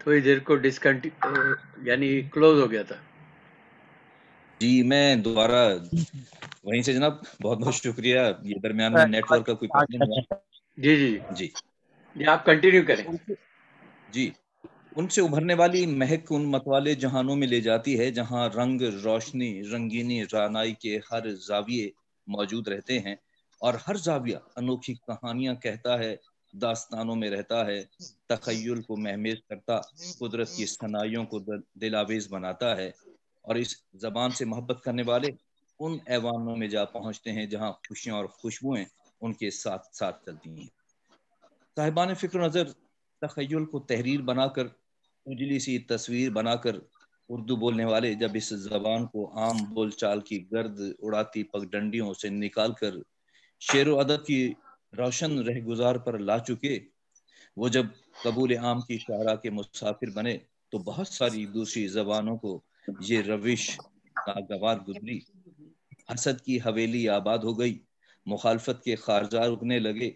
تھوڑی دیر کو یعنی کلوز ہو گیا تھا. جی میں دوبارہ وہیں سے جناب بہت بہت شکریہ. یہ درمیان میں نیٹ ورک کا کوئی پرابلم ہوا. جی جی جی جی آپ کنٹینیو کریں. جی ان سے ابھرنے والی مہک ان متوالے جہانوں میں لے جاتی ہے جہاں رنگ، روشنی، رنگینی، رانائی کے ہر زاویے موجود رہتے ہیں اور ہر زاویہ انوکھی کہانیاں کہتا ہے، داستانوں میں رہتا ہے، تخیل کو مہمیز کرتا، قدرت کی صنائیوں کو دلاویز بناتا ہے. اور اس زبان سے محبت کرنے والے ان ایوانوں میں جا پہنچتے ہیں جہاں خوشیاں اور خوشبوئیں ان کے ساتھ ساتھ چلتی ہیں. صاحبان فکر و نظر تخیل کو تحریر بنا کر، اجلی سی تصویر بنا کر، اردو بولنے والے جب اس زبان کو عام بول چال کی گرد اڑاتی پگڈنڈیوں سے نکال کر شعر و ادب کی روشن رہ گزار پر لا چکے، وہ جب قبول عام کی شاعرہ کے مسافر بنے تو بہت ساری دوسری زبانوں کو یہ روش ناگوار گزری. حسد کی حویلی آباد ہو گئی، مخالفت کے خارجار اگنے لگے.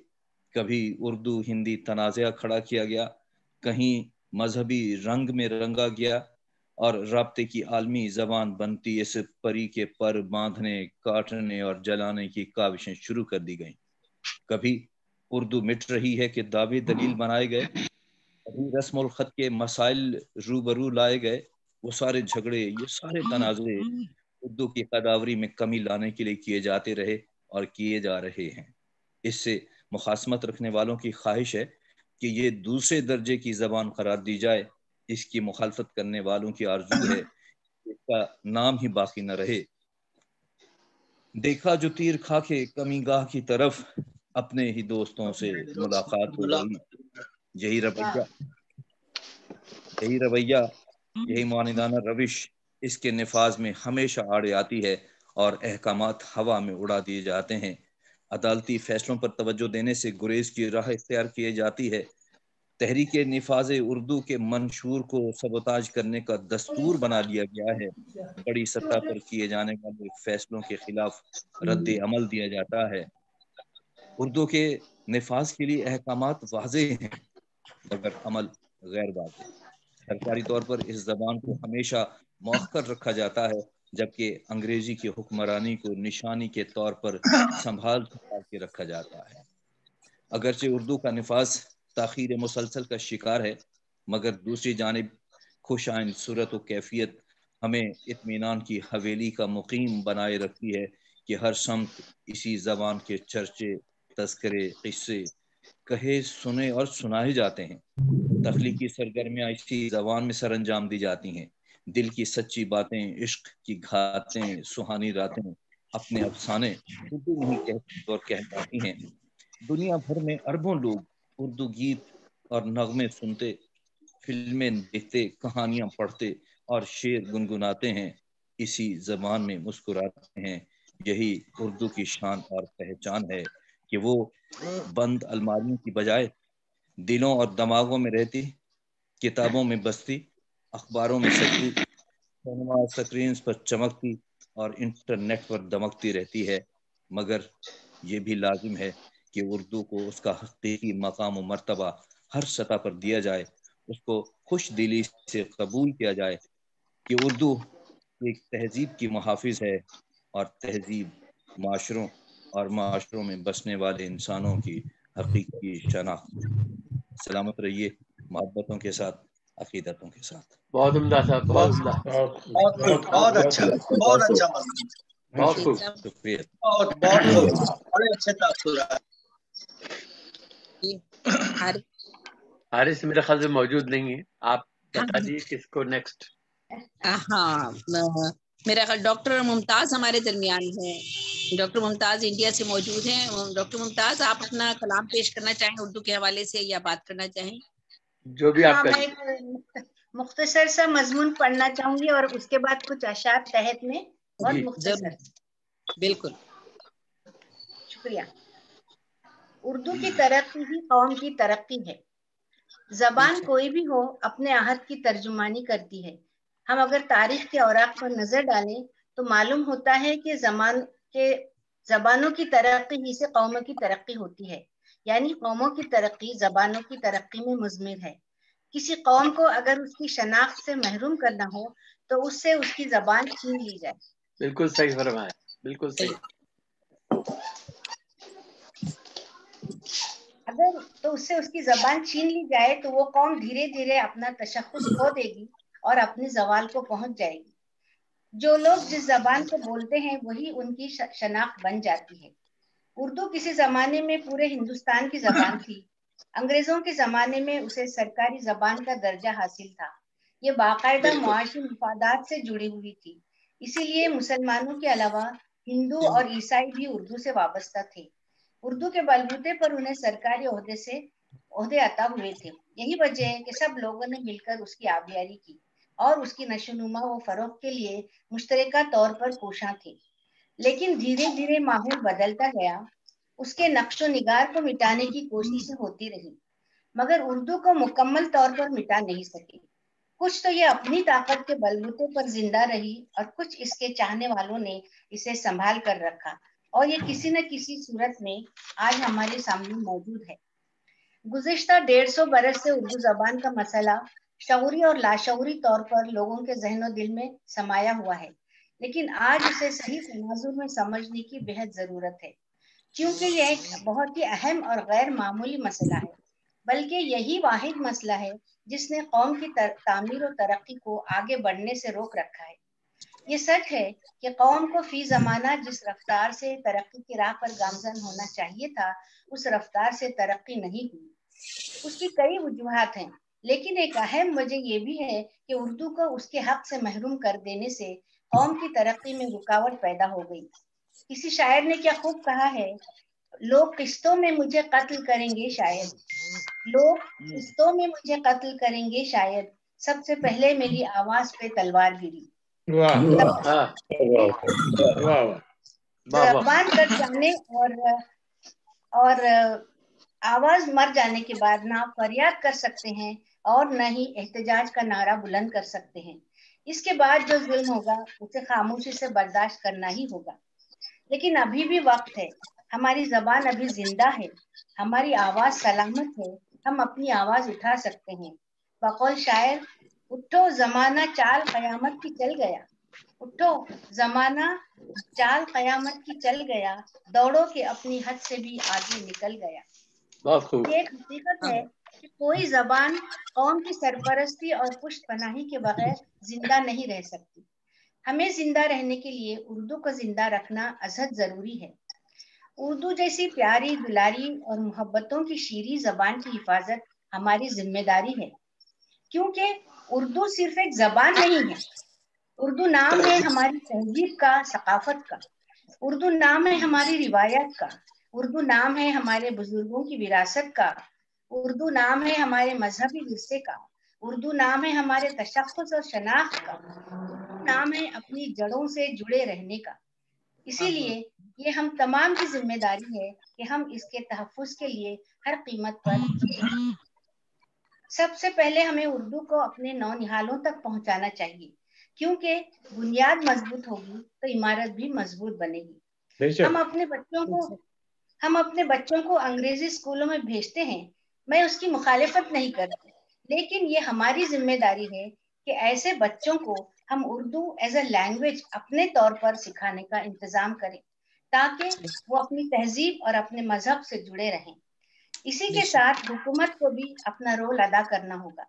کبھی اردو ہندی تنازعہ کھڑا کیا گیا، کہیں مذہبی رنگ میں رنگا گیا اور رابطے کی عالمی زبان بنتی اس پری کے پر باندھنے، کاٹنے اور جلانے کی کاوشیں شروع کر دی گئیں. کبھی اردو مٹ رہی ہے کہ دعوے دلیل بنائے گئے، کبھی رسم الخط کے مسائل روبرو لائے گئے. وہ سارے جھگڑے، یہ سارے تنازعے اردو کی قداوری میں کمی لانے کے لیے کیے جاتے رہے اور کیے جا رہے ہیں. اس سے مخاصمت رکھنے والوں کی خواہش ہے کہ یہ دوسرے درجے کی زبان قرار دی جائے. اس کی مخالفت کرنے والوں کی آرزو ہے کہ اس کا نام ہی باقی نہ رہے. دیکھا جو تیر کھا کے کمی گاہ کی طرف، اپنے ہی دوستوں سے ملاقات ہو گئی. یہی رویہ، یہی معاندانہ روش اس کے نفاذ میں ہمیشہ آڑے آتی ہے اور احکامات ہوا میں اڑا دیے جاتے ہیں. عدالتی فیصلوں پر توجہ دینے سے گریز کی راہ اختیار کی جاتی ہے. تحریک نفاذ اردو کے منشور کو سبوتاج کرنے کا دستور بنا لیا گیا ہے. بڑی سطح پر کیے جانے والے فیصلوں کے خلاف رد عمل دیا جاتا ہے. اردو کے نفاذ کے لیے احکامات واضح ہیں مگر عمل غیر واضح. سرکاری طور پر اس زبان کو ہمیشہ مؤخر رکھا جاتا ہے، جبکہ انگریزی کی حکمرانی کو نشانی کے طور پر سنبھال کے رکھا جاتا ہے. اگرچہ اردو کا نفاذ تاخیر مسلسل کا شکار ہے، مگر دوسری جانب خوش آئند صورت و کیفیت ہمیں اطمینان کی حویلی کا مقیم بنائے رکھتی ہے کہ ہر سمت اسی زبان کے چرچے، تذکرے، قصے کہے، سنے اور سنائے جاتے ہیں. تخلیقی سرگرمیاں اسی زبان میں سر انجام دی جاتی ہیں. دل کی سچی باتیں، عشق کی گھاتیں، سہانی راتیں، اپنے افسانے اردو میں ہی کہتی اور کہلاتی ہیں. دنیا بھر میں اربوں لوگ اردو گیت اور نغمے سنتے، فلمیں دیکھتے، کہانیاں پڑھتے اور شعر گنگناتے ہیں. اسی زبان میں مسکراتے ہیں. یہی اردو کی شان اور پہچان ہے کہ وہ بند الماریوں کی بجائے دلوں اور دماغوں میں رہتی، کتابوں میں بستی، اخباروں میں سجتی، سینما سکرینز پر چمکتی اور انٹرنیٹ پر دمکتی رہتی ہے. مگر یہ بھی لازم ہے کہ اردو کو اس کا حقیقی مقام و مرتبہ ہر سطح پر دیا جائے، اس کو خوش دلی سے قبول کیا جائے کہ اردو ایک تہذیب کی محافظ ہے اور تہذیب معاشروں میں بسنے والے انسانوں کی حقیقی شناخت. سلامت رہیے، محبتوں کے ساتھ، عقیدتوں کے ساتھ. بہت عمدہ صاحب، بہت عمدہ. بہت اچھا، بہت اچھا، بہت خوب. شکریہ. بہت خوب، بڑے اچھے تاثرات. حارث میرے خیال سے موجود نہیں ہے، آپ بتا دیجیے کس کو نیکسٹ. ہاں، میرا خیال ڈاکٹر ممتاز ہمارے درمیان ہے. ڈاکٹر ممتاز انڈیا سے موجود ہیں. ڈاکٹر ممتاز، آپ اپنا کلام پیش کرنا چاہیں اردو کے حوالے سے یا بات کرنا چاہیں؟ جو بھی آپ کا. میں مختصر سا مضمون پڑھنا چاہوں گی اور اس کے بعد کچھ اشعار تحت میں بہت مختصر. بالکل، شکریہ. اردو کی ترقی ہی قوم کی ترقی ہے. زبان کوئی بھی ہو اپنے عہد کی ترجمانی کرتی ہے. ہم اگر تاریخ کے اوراق پر نظر ڈالیں تو معلوم ہوتا ہے کہ زبانوں کی ترقی ہی سے قوموں کی ترقی ہوتی ہے. یعنی قوموں کی ترقی زبانوں کی ترقی میں مضمر ہے. کسی قوم کو اگر اس کی شناخت سے محروم کرنا ہو تو اس سے اس کی زبان چھین لی جائے. بالکل صحیح فرمایا, بالکل صحیح. اگر تو اس سے اس کی زبان چھین لی جائے تو وہ قوم دھیرے دھیرے اپنا تشخص کھو دے گی اور اپنے زوال کو پہنچ جائے گی. جو لوگ جس زبان کو بولتے ہیں وہی ان کی شناخت بن جاتی ہے. اردو کسی زمانے میں پورے ہندوستان کی زبان تھی. انگریزوں کے زمانے میں اسے سرکاری زبان کا درجہ حاصل تھا. یہ باقاعدہ معاشی مفادات سے جڑی ہوئی تھی. اسی لیے مسلمانوں کے علاوہ ہندو اور عیسائی بھی اردو سے وابستہ تھے. اردو کے بلبوتے پر انہیں سرکاری عہدے عطا ہوئے تھے. یہی وجہ ہے کہ سب لوگوں نے مل کر اس کی آبیاری کی اور اس کی نشو و نما و فروغ کے لیے مشترکہ طور پر کوشاں تھے. لیکن دھیرے دھیرے ماحول بدلتا گیا. اس کے نقش و نگار کو مٹانے کی کوششیں ہوتی رہی مگر اردو کو مکمل طور پر مٹا نہیں سکے. کچھ تو یہ اپنی طاقت کے بلبوتے پر زندہ رہی اور کچھ اس کے چاہنے والوں نے اسے سنبھال کر رکھا اور یہ کسی نہ کسی صورت میں آج ہمارے سامنے موجود ہے. گزشتہ 150 برس سے اردو زبان کا مسئلہ شعوری اور لاشعوری طور پر لوگوں کے ذہن و دل میں سمایا ہوا ہے, لیکن آج اسے صحیح تناظر میں سمجھنے کی بہت ضرورت ہے کیونکہ یہ ایک بہت ہی اہم اور غیر معمولی مسئلہ ہے, بلکہ یہی واحد مسئلہ ہے جس نے قوم کی تعمیر و ترقی کو آگے بڑھنے سے روک رکھا ہے. یہ سچ ہے کہ قوم کو فی زمانہ جس رفتار سے ترقی کی راہ پر گامزن ہونا چاہیے تھا اس رفتار سے ترقی نہیں ہوئی. اس کی کئی وجوہات ہیں, لیکن ایک اہم وجہ یہ بھی ہے کہ اردو کو اس کے حق سے محروم کر دینے سے قوم کی ترقی میں رکاوٹ پیدا ہو گئی. کسی شاعر نے کیا خوب کہا ہے, لوگ قسطوں میں مجھے قتل کریں گے شاید, لوگ قسطوں میں مجھے قتل کریں گے شاید, سب سے پہلے میری آواز پہ تلوار گری. زبان کٹ جانے اور آواز مر جانے کے بعد نہ فریاد کر سکتے ہیں اور نہ ہی احتجاج کا نعرہ بلند کر سکتے ہیں. اس کے بعد جو ظلم ہوگا اسے خاموشی سے برداشت کرنا ہی ہوگا. لیکن ابھی بھی وقت ہے, ہماری زبان ابھی زندہ ہے, ہماری آواز سلامت ہے, ہم اپنی آواز اٹھا سکتے ہیں. بقول شاعر, اٹھو زمانہ چال قیامت کی چل گیا, اٹھو زمانہ چال قیامت کی چل گیا, دوڑو کہ اپنی حد سے بھی آگے نکل گیا. یہ ایک حقیقت ہے کہ کوئی زبان قوم کی سرپرستی اور پشت پناہی کے بغیر زندہ نہیں رہ سکتی. ہمیں زندہ رہنے کے لیے اردو کو زندہ رکھنا ازحد ضروری ہے. اردو جیسی پیاری دلاری اور محبتوں کی شیریں زبان کی حفاظت ہماری ذمہ داری ہے, کیونکہ اردو صرف ایک زبان نہیں ہے, اردو نام ہے ہماری تہذیب کا, ثقافت کا. اردو نام ہے ہماری روایات کا, اردو نام ہے ہمارے بزرگوں کی وراثت کا, اردو نام ہے ہمارے مذہبی ورثے کا, اردو نام ہے ہمارے تشخص اور شناخت کا, اردو نام ہے اپنی جڑوں سے جڑے رہنے کا. اسی لیے یہ ہم تمام کی ذمہ داری ہے کہ ہم اس کے تحفظ کے لیے ہر قیمت پر سب سے پہلے ہمیں اردو کو اپنے نونہالوں تک پہنچانا چاہیے, کیونکہ بنیاد مضبوط ہوگی تو عمارت بھی مضبوط بنے گی. ہم اپنے بچوں کو انگریزی اسکولوں میں بھیجتے ہیں, میں اس کی مخالفت نہیں کرتی, لیکن یہ ہماری ذمہ داری ہے کہ ایسے بچوں کو ہم اردو ایز اے لینگویج اپنے طور پر سکھانے کا انتظام کریں تاکہ وہ اپنی تہذیب اور اپنے مذہب سے جڑے رہیں. اسی کے ساتھ حکومت کو بھی اپنا رول ادا کرنا ہوگا.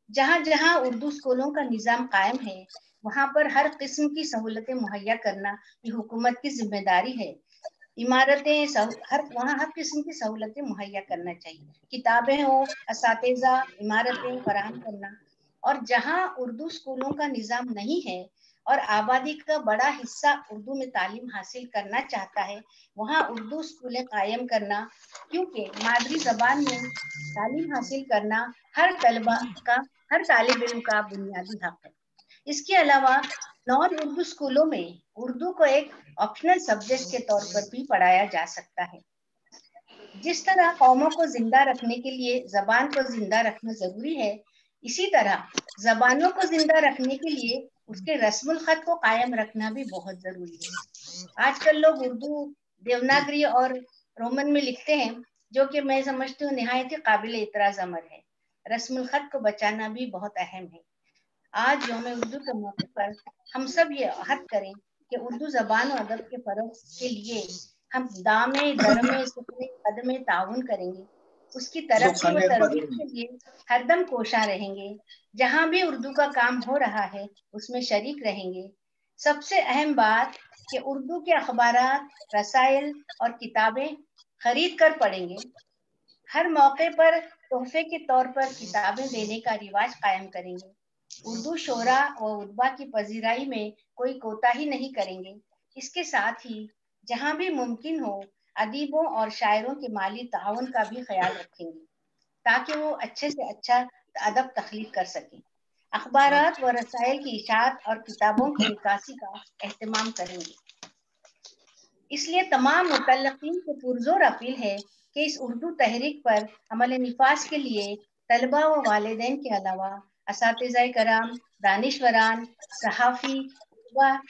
جہاں جہاں اردو اسکولوں کا نظام قائم ہے وہاں پر ہر قسم کی سہولتیں مہیا کرنا یہ حکومت کی ذمہ داری ہے. عمارتیں وہاں ہر قسم کی سہولتیں مہیا کرنا چاہیے, کتابیں ہو, اساتذہ, عمارتیں فراہم کرنا. اور جہاں اردو اسکولوں کا نظام نہیں ہے اور آبادی کا بڑا حصہ اردو میں تعلیم حاصل کرنا چاہتا ہے وہاں اردو اسکولیں قائم کرنا, کیونکہ مادری زبان میں تعلیم حاصل کرنا ہر طالب علم کا بنیادی حق ہے. اس کے علاوہ نان اردو اسکولوں میں اردو کو ایک آپشنل سبجیکٹ کے طور پر بھی پڑھایا جا سکتا ہے. جس طرح قوموں کو زندہ رکھنے کے لیے زبان کو زندہ رکھنا ضروری ہے, اسی طرح زبانوں کو زندہ رکھنے کے لیے اس کے رسم الخط کو قائم رکھنا بھی بہت ضروری ہے. آج کل لوگ اردو دیوناگری اور رومن میں لکھتے ہیں, جو کہ میں سمجھتی ہوں نہایت ہی قابل اعتراض امر ہے. रस्मुल खत को बचाना भी बहुत अहम है। आज यौम उर्दू के मौके पर हम सब ये अहद करें कि उर्दू ज़बान और अदब के फ़रोग़ के लिए हम दामे दरमे सुखने कदमे ताउन करेंगे, उसकी तरक्की व तरबियत के लिए हरदम कोशा रहेंगे। जहाँ भी उर्दू का काम हो रहा है उसमें शरीक रहेंगे। सबसे अहम बात कि उर्दू के अखबारात, रसाइल और किताबें खरीद कर पढ़ेंगे। हर मौके पर तोहफे के तौर पर किताबें देने का रिवाज कायम करेंगे। उर्दू शोरा व उदबा की पजीराई में कोई कोताही नहीं करेंगे। इसके साथ ही जहाँ भी मुमकिन हो अदीबों और शायरों के माली ताउन का भी ख्याल रखेंगे ताकि वो अच्छे से अच्छा अदब तख्लीक कर सकें। अखबारात व रसाइल की इशाअत और किताबों की निकासी का एहतमाम करेंगे। इसलिए तमाम मुतल्लिकीन को पुरजोर अपील है कि इस उर्दू तहरीक पर अमल निफाज के लिए तलबा व वालिदैन के अलावा असातिज़ाए कराम, दानिशवरान, सहाफ़ी,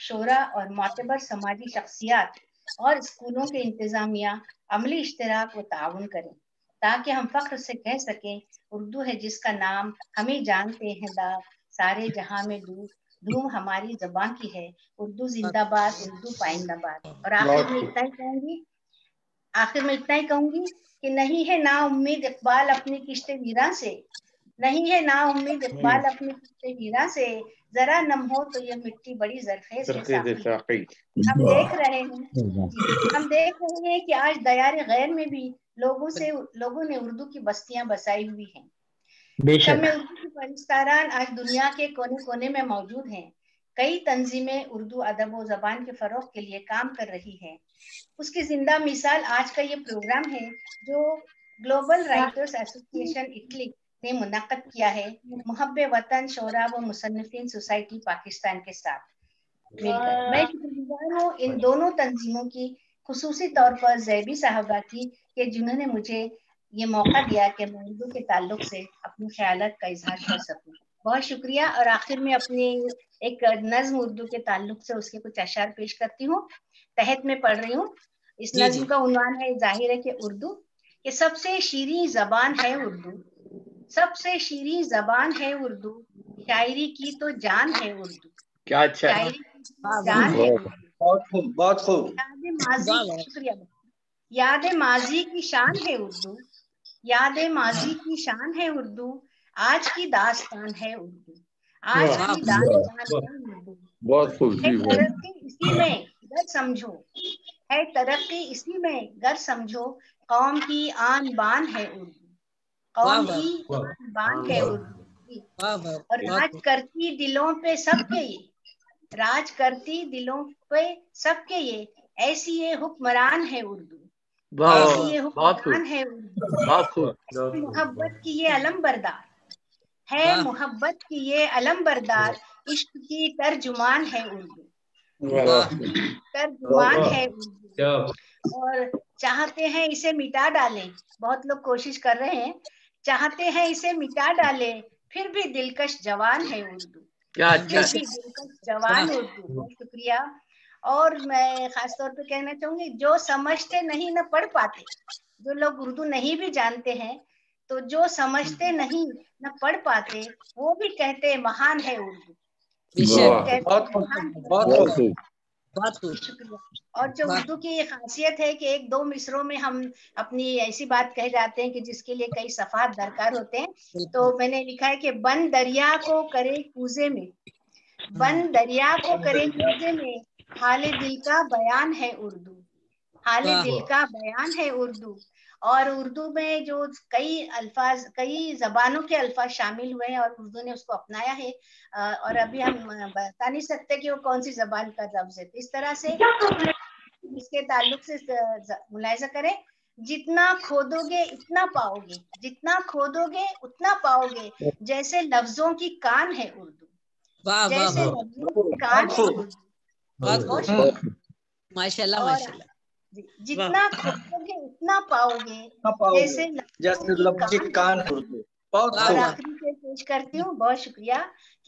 शोरा और मातबर समाजी शख्सियात और स्कूलों के इंतज़ामिया अमली इश्तिराक व ताउन करें ताकि हम फ़ख्र से कह सकें उर्दू है जिसका नाम हम ही जानते हैं दाग, सारे जहां में धूम हमारी ज़बान की है। उर्दू जिंदाबाद, उर्दू पाइंदाबाद। और आखिर में इतना ही कहूंगी कि नहीं है ना उम्मीद इकबाल अपनी किश्ते वीरा से, नहीं है ना उम्मीद इकबाल अपनी किश्ते वीरा से, जरा नम हो तो ये मिट्टी बड़ी ज़रख़ेज़ है साक़ी। हम देख रहे हैं कि आज दयार गैर में भी लोगों ने उर्दू की बस्तियां बसाई हुई हैं। शम्म उर्दू की परिस्तारान आज दुनिया के कोने कोने में मौजूद हैं। कई तंजीमें उर्दू अदब व ज़बान के फ़रोग़ के लिए काम कर रही हैं। उसकी जिंदा मिसाल आज का ये प्रोग्राम है जो ग्लोबल राइटर्स एसोसिएशन इटली ने मुनक्कद किया है मुहब्बे वतन शोरा व मुसन्निफीन सोसाइटी पाकिस्तान के साथ मिलकर। मैं शुक्रगुजार हूँ इन दोनों तंजीमों की, खुसूसी तौर पर ज़ैबी साहबा की कि जिन्होंने मुझे ये मौका दिया कि मैं उर्दू के ताल्लुक से अपने ख्यालात का इजहार कर सकूं। बहुत शुक्रिया। और आखिर में अपनी एक नज्म उर्दू के ताल्लुक से उसके कुछ अशार पेश करती हूँ, तहत में पढ़ रही हूँ। इस नज्म का उन्वान है जाहिर है कि उर्दू, कि सबसे शीरीं ज़बान है उर्दू, सबसे शीरीं ज़बान है उर्दू, शायरी की तो जान है उर्दू। क्या अच्छा, शायरी की जान है उर्दू। बहुत खूब, बहुत खूब। याद माजी, शुक्रिया। याद माजी की शान है उर्दू, याद माजी की शान है उर्दू, आज की दास्तान है उर्दू, आज की दास्तान है उर्दू। बहुत खूब। है तरक्की इसी में गर समझो, है तरक्की इसी में गर समझो, कौम की आन बान है उर्दू, कौम की आन बान है उर्दू। और राज करती दिलों पे सबके ये, राज करती दिलों पे सबके ये, ऐसी ये हुक्मरान है उर्दू, ऐसी ये हुक्मरान है उर्दू। मोहब्बत की ये अलम बरदार है, मोहब्बत की ये अलम बरदार, इश्क की तर्जुमान है उर्दू, तर्जुमान है उर्दू। और चाहते हैं इसे मिटा डालें, बहुत लोग कोशिश कर रहे हैं, चाहते हैं इसे मिटा डालें, फिर भी दिलकश जवान है उर्दू, फिर भी दिलकश जवान उर्दू। बहुत शुक्रिया। और मैं खास तौर पे कहना चाहूंगी, जो समझते नहीं न पढ़ पाते, जो लोग उर्दू नहीं भी जानते हैं, तो जो समझते नहीं न पढ़ पाते वो भी कहते महान है उर्दू, शुक्रिया। और जो उर्दू की खासियत है कि एक दो मिसरों में हम अपनी ऐसी बात कह जाते हैं कि जिसके लिए कई सफात दरकार होते हैं। तो मैंने लिखा है कि बन दरिया को करे कूजे में, बन दरिया को करे कूजे में, हाले दिल का बयान है उर्दू, हाले दिल का बयान है उर्दू। और उर्दू में जो कई अल्फाज, कई जबानों के अल्फाज शामिल हुए हैं और उर्दू ने उसको अपनाया है, और अभी हम बता नहीं सकते कि वो कौन सी जबान का लफ्ज है। तो इस तरह से इसके ताल्लुक से मुलाहिजा करें, जितना खोदोगे इतना पाओगे, जितना खोदोगे उतना पाओगे, जैसे लफ्जों की कान है उर्दू, जैसे लफ्जों की कान है उर्दू। माशाल्लाह माशाल्लाह। जितना खोदोगे उतना पाओगे, जैसे लफ्ज की कान है उर्दू। और आखिरी से पेश करती हूँ, बहुत शुक्रिया,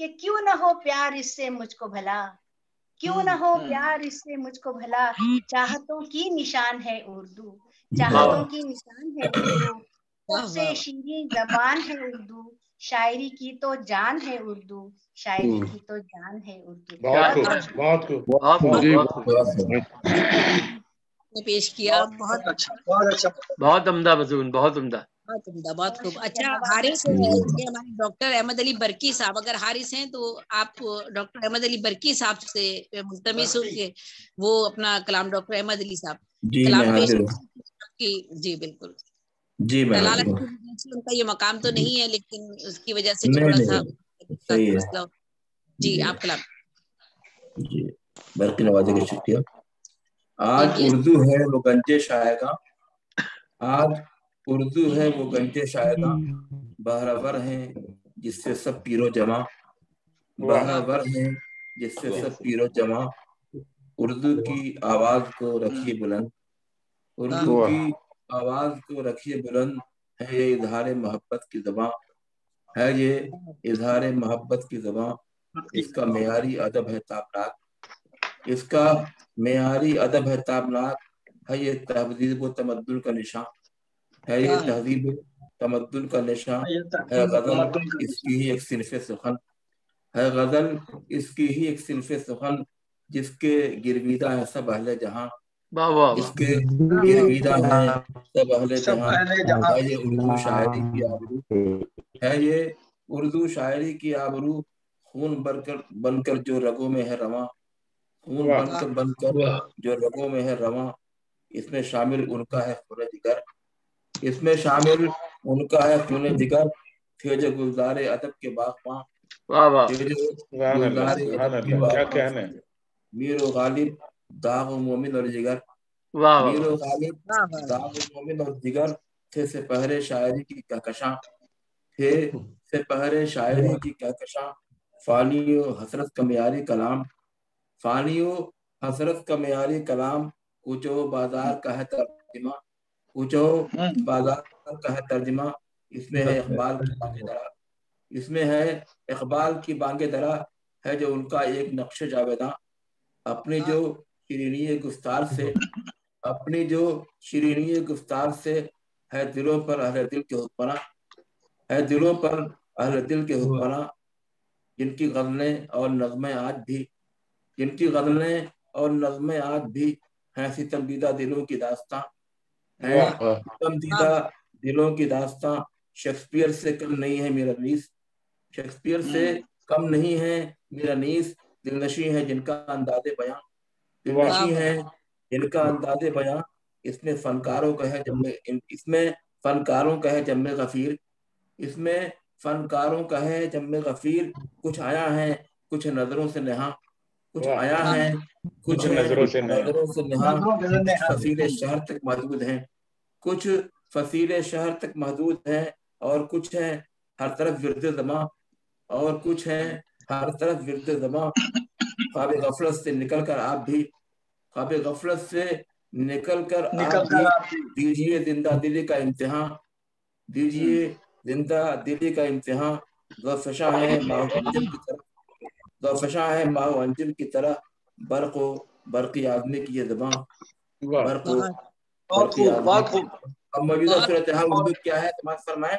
कि क्यों न हो प्यार इससे मुझको भला, क्यों न हो प्यार इससे मुझको भला, चाहतों की निशान है उर्दू, चाहतों की निशान है उर्दू। سب سے شیریں زبان ہے اردو، شاعری کی تو جان ہے اردو، شاعری کی تو جان ہے اردو. بہت خوب پیش کیا. بہت اچھا، بہت اچھا. بہت عمدہ مضمون، بہت عمدہ. بہت عمدہ، بہت خوب. اچھا حارث ہے ہمارے ڈاکٹر احمد علی برکی صاحب، اگر حارث ہیں تو آپ ڈاکٹر احمد علی برکی صاحب سے ملتمس ہو کہ وہ اپنا کلام، ڈاکٹر احمد علی صاحب کلام پیش کی. جی بالکل. جی میں ان کا یہ مقام تو نہیں ہے، لیکن اس کی وجہ سے تھوڑا سا مسئلہ. جی آپ کلام. جی برقی نوازی کا شکریہ. آج اردو ہے وہ گنجے شائقہ، آج اردو ہے وہ گنجے شائقہ، بہرور ہیں جس سے سب پیر و جمع، بہرور ہیں جس سے سب پیر و جمع. اردو کی آواز کو رکھیے بلند، اردو کی آواز کو رکھیے بلند، ہے یہ اظہار محبت کی زبان، ہے یہ اظہار محبت کی زبان. اس کا معیاری ادب ہے تابناک، اس کا معیاری ادب ہے تابناک، ہے یہ تہذیب و تمدن کا نشان، ہے یہ تہذیب و تمدن کا نشان. ہے غزل اس کی ہی ایک صنف سخن، ہے غزل اس کی ہی ایک صنف سخن، جس کے گرویدہ ہے سب اہل جہاں، جس کے گرویدہ ہیں سب اہل جہاں. ہے یہ اردو شاعری کی آبرو، ہے یہ اردو شاعری کی آبرو، خون بن کر جو رگوں میں ہے رواں، خون بن کر جو رگوں میں ہے رواں. اس میں شامل ان کا ہے خون جگر، اس میں شامل ان کا ہے خون جگر، تھے جو گلزار ادب کے باغباں، تھے جو گلزار ادب کے باغباں. میر و غالب داغ و مومن اور جگر، میر و غالب داغ و مومن اور جگر، تھے سپہر شاعری کی کہکشاں، تھے سپہر شاعری کی کہکشاں. فانی و حسرت کا معیاری کلام، فانی و حسرت کا معیاری کلام، کوچو بازار کا ہے ترجمہ، کوچو بازار کا ہے ترجمہ. اس میں ہے اقبال کی بانگ درا، اس میں ہے اقبال کی بانگ درا، ہے جو ان کا ایک نقش جاویداں. اپنی جو شیرینی گفتار سے، اپنی جو شیرینی گفتار سے، ہے دلوں پر اہل دل کے حکمراں، ہے دلوں پر اہل دل کے حکمراں. جن کی غزلیں اور نظمیں آج بھی، جن کی غزلیں اور نظمیں آج بھی ہیں ستم دیدہ دلوں کی داستاں، ہیں ستم دیدہ دلوں کی داستاں. شیکسپیئر سے کم نہیں ہے میرا نیس، شیکسپیئر سے کم نہیں ہے میرا نیس. دل نشیں ہے جن کا انداز بیاں، دل نشیں ہے جن کا انداز بیاں. اس میں فنکاروں کا ہے اس میں فنکاروں کا ہے جم غفیر، اس میں فنکاروں کا ہے جم غفیر. کچھ آیا ہے کچھ نظروں سے نہاں، کچھ آیا ہے کچھ نظروں سے نہاں. کچھ فصیل شہر تک محدود ہیں، کچھ فصیل شہر تک محدود ہیں، اور کچھ ہیں ہر طرف ورد زماں، اور کچھ ہیں ہر طرف ورد زماں. خواب غفلت سے نکل کر آپ بھی، خواب غفلت سے نکل کر آپ بھی، دیجئے زندہ دلی کا امتحان، دیجئے زندہ دلی کا امتحان. غفشاں ہے ماہ انجم کی طرح، غفشاں ہے ماہ انجم کی طرح، برق و برقی آدمی کی یہ زبان، برق و برقی آدمی کی. اب موجودہ صورتحال اردو کیا ہے سماعت فرمائیں.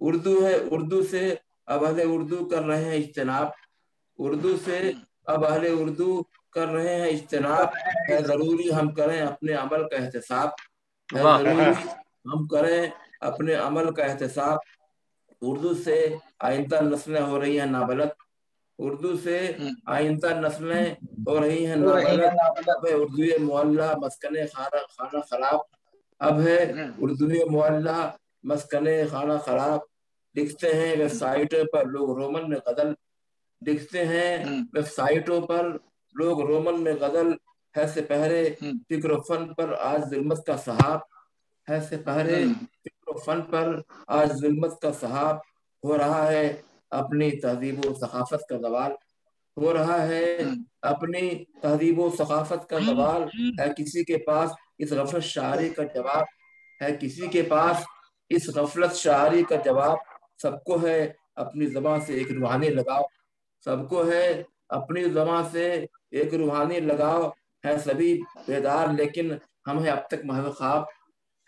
اردو ہے، اردو سے اب اہل اردو کر رہے ہیں اجتناب، اردو سے اب اہل اردو کر رہے ہیں اجتناب. ہے ضروری ہم کریں اپنے عمل کا احتساب، ہے ضروری ہم کریں اپنے عمل کا احتساب. اردو سے آئندہ نسلیں ہو رہی ہیں نابلد، اردو سے آئندہ نسلیں ہو رہی ہیں نابلد. اب ہے اردو معلّہ مسکن خانہ خراب، اب ہے اردو معلّہ مسکن خانہ خراب. لکھتے ہیں ویب سائٹوں پر لوگ رومن میں غزل، لکھتے ہیں ویب سائٹوں پر لوگ رومن میں غزل. ہے سپہرے فکر و فن پر آج ظلمت کا سحاب، ہے سپہرے فکر و فن پر آج ظلمت کا سحاب. ہو رہا ہے اپنی تہذیب و ثقافت کا زوال، ہو رہا ہے اپنی تہذیب و ثقافت کا زوال. ہے کسی کے پاس اس غفلت شاعری کا جواب، ہے کسی کے پاس اس غفلت شاعری کا جواب. سب کو ہے اپنی زبان سے ایک روحانی لگاؤ، سب کو ہے اپنی زبان سے ایک روحانی لگاؤ. ہے سبھی بیدار لیکن ہم ہیں اب تک محو خواب،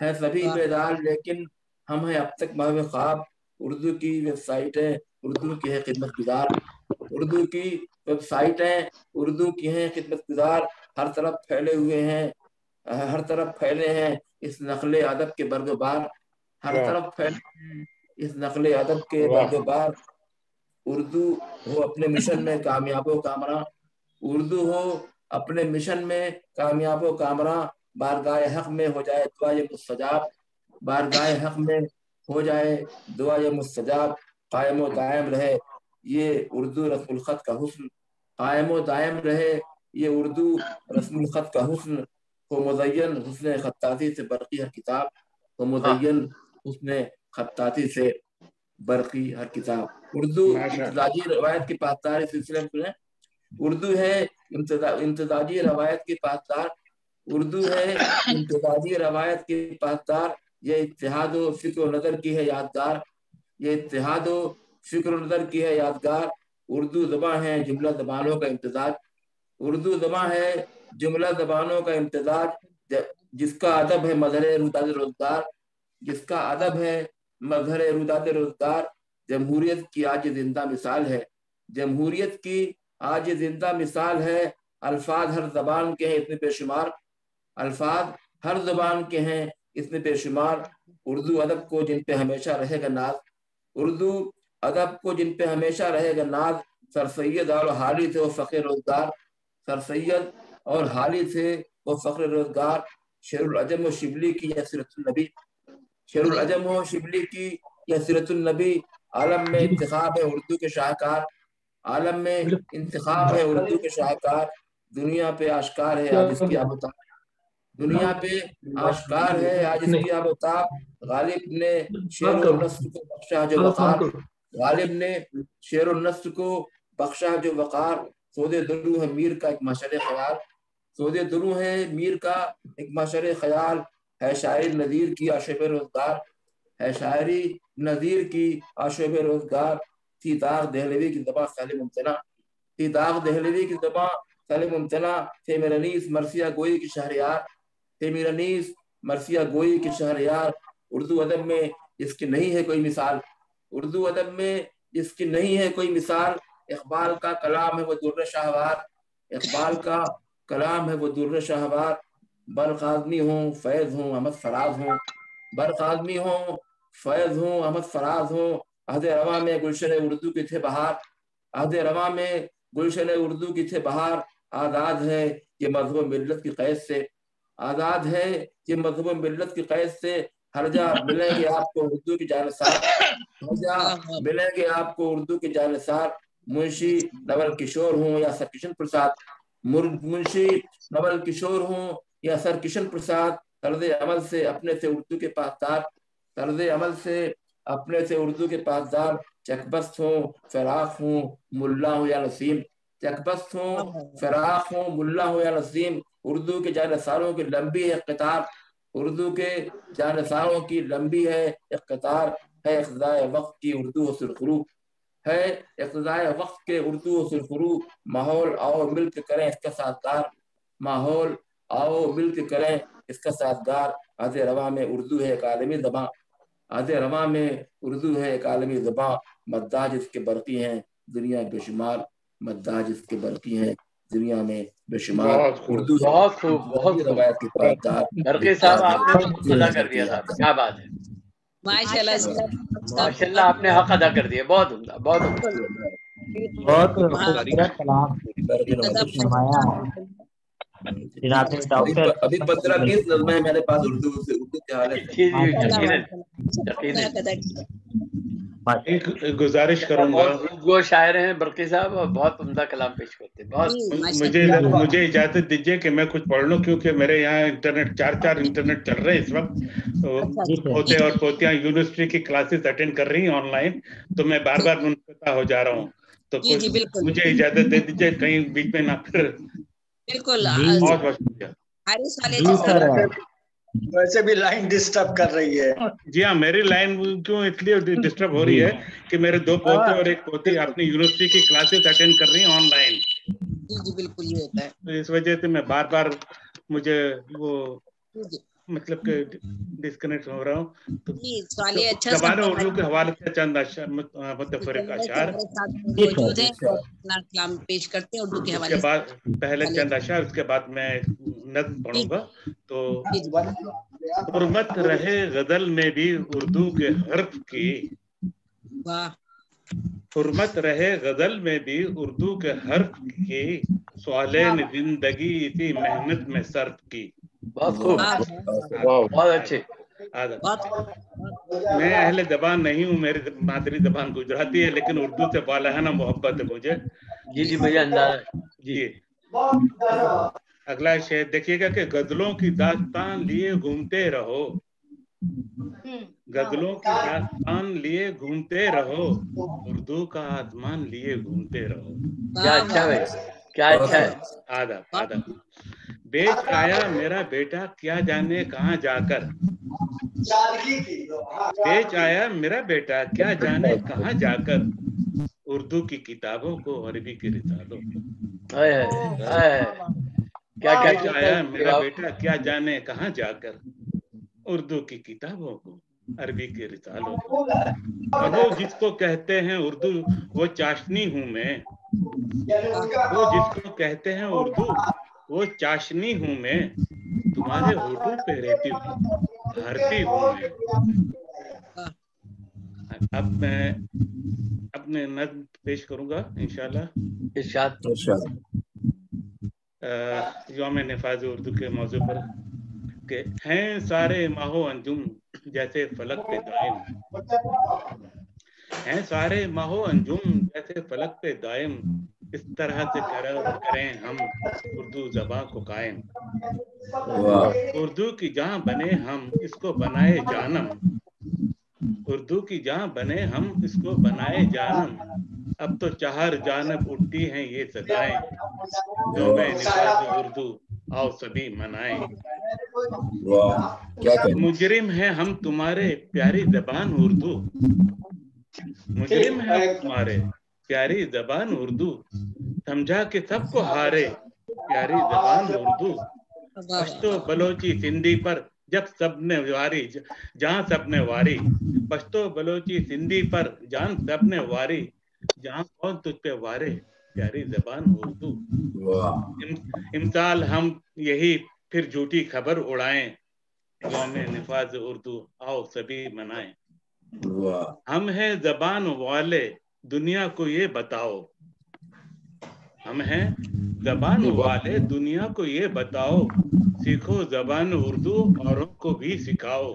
ہے سبھی بیدار لیکن ہم ہیں اب تک محو خواب. اردو کی ویب سائٹیں اردو کی ہے خدمت گزار. اردو کی ویب سائٹیں اردو کی ہیں خدمت گزار. ہر طرف پھیلے ہوئے ہیں، ہر طرف پھیلے ہیں اس نقل ادب کے برگ و بار. ہر طرف پھیلے ہیں اس نقل ادب کے برگ و بار. اردو ہو اپنے مشن میں کامیاب و کامراں. اردو ہو اپنے مشن میں کامیاب و کامراں. بارگاہ حق میں ہو جائے دعا یہ مستجاب. بارگاہ حق میں ہو جائے دعا یہ مستجاب. قائم و دائم رہے یہ اردو رسم الخط کا حسن. قائم و دائم رہے یہ اردو رسم الخط کا حسن. ہو مزین حسن خطاطی سے برقی ہر کتاب. ہو مزین حسن خطاطی سے برقی ہر کتاب. اردو امتزاجی روایت کی پاسدار سلسلے میں اردو ہے امتزاجی روایت کی پاسدار. اردو ہے امتزاجی روایت کی پاسدار. یہ اتحاد و فکر و نظر کی ہے یادگار. یہ اتحاد و فکر و نظر کی ہے یادگار. اردو زباں ہے جملہ زبانوں کا امتزاج. اردو زباں ہے جملہ زبانوں کا امتزاج. جس کا ادب ہے مظہر روداد روزگار. جس کا ادب ہے مظہر روداد روزگار. جمہوریت کی آج زندہ مثال ہے. جمہوریت کی آج زندہ مثال ہے. الفاظ ہر زبان کے ہیں اتنے بے شمار. الفاظ ہر زبان کے ہیں اتنے بے شمار. اردو ادب کو جن پہ ہمیشہ رہے گا ناز. اردو ادب کو جن پہ ہمیشہ رہے گا ناز. سر سید اور حالی تھے وہ فخر روزگار. سر سید اور حالی تھے وہ فخر روزگار. شیر العجم و شبلی کی یا سیرت النبی. شیر العجم و شبلی کی یا سیرت النبی. عالم میں انتخاب ہے اردو کے شاہکار. عالم میں انتخاب ہے اردو کے شاہکار. دنیا پہ آشکار ہے آج اس کی آبتاب. دنیا پہ آشکار ہے آج اس کی آبتاب. غالب نے شعر و نثر کو بخشا جو وقار. غالب نے شعر و نثر کو بخشا جو وقار. سودے درو ہے میر کا ایک معشر خیال. سودے درو ہے میر کا ایک معشر خیال. ہے شاعر نذیر کی آشوب روزگار. ہے شاعری نذیر کی آشوب روزگار. تھی داغ دہلوی کی زباں سالم ممتنع. تھی داغ دہلوی کی زباں سالم ممتنع. تھے میرنیس مرثیہ گوئی کی شہریار. تھے میرنیس مرثیہ گوئی کی شہریار. اردو ادب میں جس کی نہیں ہے کوئی مثال. اردو ادب میں جس کی نہیں ہے کوئی مثال. اقبال کا کلام ہے وہ در شاہوار. اقبال کا کلام ہے وہ در شاہوار. برق آدمی ہوں فیض ہوں احمد فراز ہوں. برق آدمی ہوں فیض ہوں احمد فراز ہوں. عہد رواں میں گلشن اردو کی تھے بہار. عہد رواں میں گلشن اردو کی تھے بہار. آزاد ہے یہ مذہب ملت کی قید سے. آزاد ہے یہ مذہب ملت کی قید سے. ہر جا ملیں گے آپ کو اردو کی جانثار. ہر جا ملیں گے آپ کو اردو کی جانثار. منشی نول کشور ہوں یا سر کشن پرساد. منشی نول کشور ہوں یا سر کشن پرساد. طرز عمل سے اپنے سے اردو کے پاسدار. طرز عمل سے اپنے سے اردو کے پاسدار. چکبست ہوں فراق ہوں ملا ہوں یا نسیم. چکبست ہوں فراق ہوں ملا ہوں یا نسیم. اردو کے جانثاروں کی لمبی ہے قطار. اردو کے جانثاروں کی لمبی ہے قطار. ہے اقتداء وقت کی اردو و سرخرو. ہے اقتداء وقت کے اردو و سرخرو. ماحول آؤ مل کے کریں اس کا سازگار. ماحول آؤ مل کے کریں اس کا سازگار. عہد رواں میں اردو ہے ایک عالمی زباں. عہد رواں میں اردو ہے ایک عالمی زباں. مداح اس کے برقی ہیں دنیا بے شمار. مداح اس کے برقی ہیں دنیا میں بے شمار. اردو بہت خوب بہت خوب. روایت کے پاسدار. برقی صاحب آپ نے تو ادا کر دیا صاحب. کیا بات ہے. ماشاء اللہ آپ نے حق ادا کر دیا. بہت عمدہ بہت عمدہ. ابھی 15-20 نظمیں میرے پاس اردو کے حوالے سے. ایک گزارش کروں گا. وہ شاعر ہیں برقی صاحب اور بہت عمدہ کلام پیش کرتے ہیں. بہت مجھے اجازت دیجیے کہ میں کچھ پڑھ لوں کیونکہ میرے یہاں انٹرنیٹ 4 انٹرنیٹ چل رہے ہیں اس وقت. پوتے اور پوتیاں یونیورسٹی کی کلاسز اٹینڈ کر رہی ہیں آن لائن تو میں بار بار منقطع ہو جا رہا ہوں. تو مجھے اجازت دے دیجیے کہیں بیچ میں نہ پھر. بالکل بہت بہت شکریہ. ویسے بھی لائن ڈسٹرب کر رہی ہے. جی ہاں میری لائن کیوں اس لیے ڈسٹرب ہو رہی ہے کہ میرے 2 پوتے اور ایک پوتی اپنی یونیورسٹی کی کلاسز اٹینڈ کر رہی ہیں آن لائن. جی بالکل یہ ہوتا ہے. تو اس وجہ سے میں بار بار مجھے وہ मतलब कि डिस्कनेक्ट हो रहा हूँ, तो अच्छा ज़बान उर्दू के हवाले से चंद अशआर मुतफर्रिक अशआर मौजूद हैं, अपना कलाम पेश करते हैं उर्दू के हवाले से। उसके बाद पहले चंद अशआर, उसके बाद मैं नज़्म पढ़ूंगा। तो हुर्मत रहे गजल में भी उर्दू के हर्फ की, हुर्मत रहे गजल में भी उर्दू के हर्फ की, सवालें जिंदगी इसी मेहनत में सर्फ की। बहुत अच्छे। मैं अहले जबान नहीं हूँ, मेरी मादरी जबान गुजराती है, लेकिन उर्दू से वालहाना मोहब्बत है मुझे। जी मुझे अंदाजा जी। अगला शेर देखिएगा कि गजलों की दास्तान लिए घूमते रहो, गजलों की दास्तान लिए घूमते रहो, उर्दू का आसमान लिए घूमते रहो। क्या अच्छा है, क्या अच्छा है। आदब आदब। बेच आया मेरा बेटा क्या जाने कहाँ जाकर, बेच आया मेरा बेटा क्या जाने कहाँ जाकर, उर्दू की किताबों को अरबी के रिसालों को। क्या बेच आया मेरा बेटा क्या जाने कहाँ जाकर, उर्दू की किताबों को अरबी के रिसालों को। वो जिसको कहते हैं उर्दू वो चाशनी हूँ मैं, वो जिसको कहते हैं उर्दू वो चाशनी हूँ मैं, तुम्हारे होठों पे रहती हूँ भारती हूँ मैं। अब मैं अपने नज़्म पेश करूंगा इंशाल्लाह। इरशाद। यौम निफाज उर्दू के मौजू पर के हैं सारे माहो अंजुम जैसे फलक पे दायम, हैं सारे माहो अंजुम जैसे फलक पे दायम, इस तरह से करें हम उर्दू ज़बान को कायम। उर्दू की जहाँ बने हम इसको बनाए जानम, उर्दू की जहाँ बने हम इसको बनाए जानम, अब तो चार जानब उठती हैं ये सदाएं, जो मैं निफाज उर्दू आओ सभी मनाएं। मुजरिम है हम तुम्हारे प्यारी ज़बान उर्दू, मुजरिम है हम तुम्हारे प्यारी ज़बान उर्दू, समझा के सबको हारे प्यारी ज़बान उर्दू। पश्तो बलोची सिंधी पर जब सबने वारी जहाँ सबने वारी, पश्तो बलोची सिंधी पर जान सबने वारी, जहाँ कौन तुझ पे वारे प्यारी ज़बान उर्दू। इम्साल हम यही फिर झूठी खबर उड़ाएं, यौम निफाज उर्दू आओ सभी मनाएं। हम हैं ज़बान वाले दुनिया को ये बताओ, हम हैं ज़बान वाले दुनिया को ये बताओ, सीखो ज़बान उर्दू औरों को भी सिखाओ।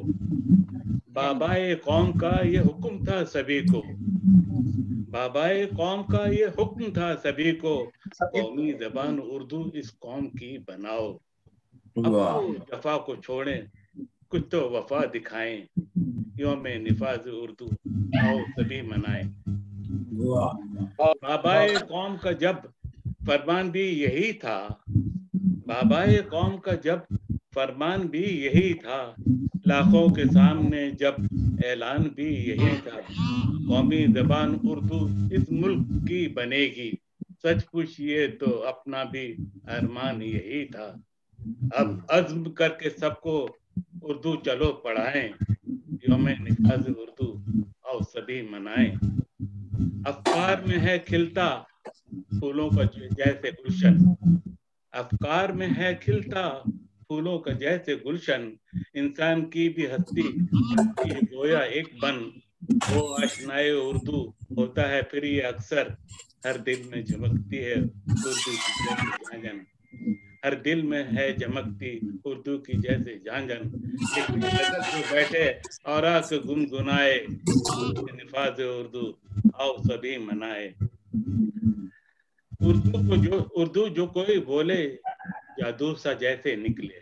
बाबाए कौम का ये हुक्म था सभी को, बाबाए कौम का ये हुक्म था सभी को, कौमी ज़बान उर्दू इस कौम की बनाओ। अब तो जफा को छोड़ें कुछ तो वफा दिखाएं, यौम निफाज उर्दू आओ सभी मनाएं। बाबाए कौम का जब फरमान भी यही था, बाबाए कौम का जब फरमान भी यही था, लाखों के सामने जब ऐलान भी यही था, कौमी ज़बान उर्दू इस मुल्क की बनेगी, सच पूछ ये तो अपना भी अरमान यही था। अब अज़्म करके सबको उर्दू चलो पढ़ाएं, यौम निफाज उर्दू आओ सभी मनाएं। अफकार में है खिलता फूलों का जैसे गुलशन, अफकार में है खिलता फूलों का जैसे गुलशन, इंसान की भी हस्ती गोया एक बन, वो आशनाए उर्दू होता है फिर ये अक्सर, हर दिल में झमकती है उर्दू की जैसे झांझन, हर दिल में है झमकती उर्दू की जैसे झांझन, जो बैठे और आके गुनगुनाए, निफाज उर्दू आओ सभी मनाए। उर्दू जो कोई बोले जादू सा जैसे निकले,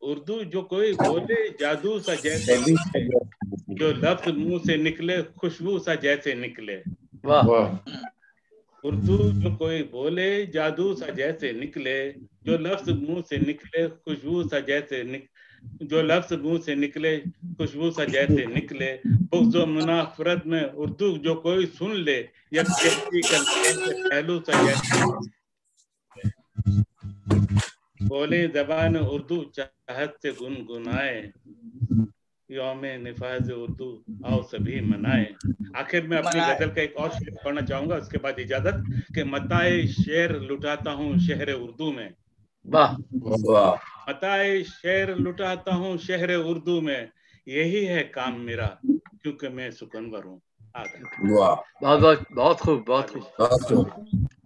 उर्दू जो कोई बोले जादू सा जैसे निकले, जो लफ्ज मुंह से निकले खुशबू सा जैसे निकले। उर्दू जो कोई बोले जादू सा जैसे निकले, जो लफ्ज मुंह से निकले खुशबू सा जैसे जो लफ्ज मुंह से निकले खुशबू सा जैसे निकले। बुग़्ज़ व मुनाफरत में उर्दू जो कोई सुन ले, यकजहती करके पहलू सा जैसे। बोले ज़बान उर्दू चाहत से गुनगुनाए, यौम निफाज उर्दू आओ सभी मनाए। आखिर में अपनी गजल का एक और शेर पढ़ना चाहूंगा, उसके बाद इजाजत। कि मताए शेर लुटाता हूँ शहर उर्दू में, वाह वाह, मताए शेर लुटाता हूँ शहर उर्दू में, यही है काम मेरा क्योंकि मैं सुकनवर हूँ। वाह, बहुत बहुत बहुत खूब, बहुत खूब, बहुत खूब,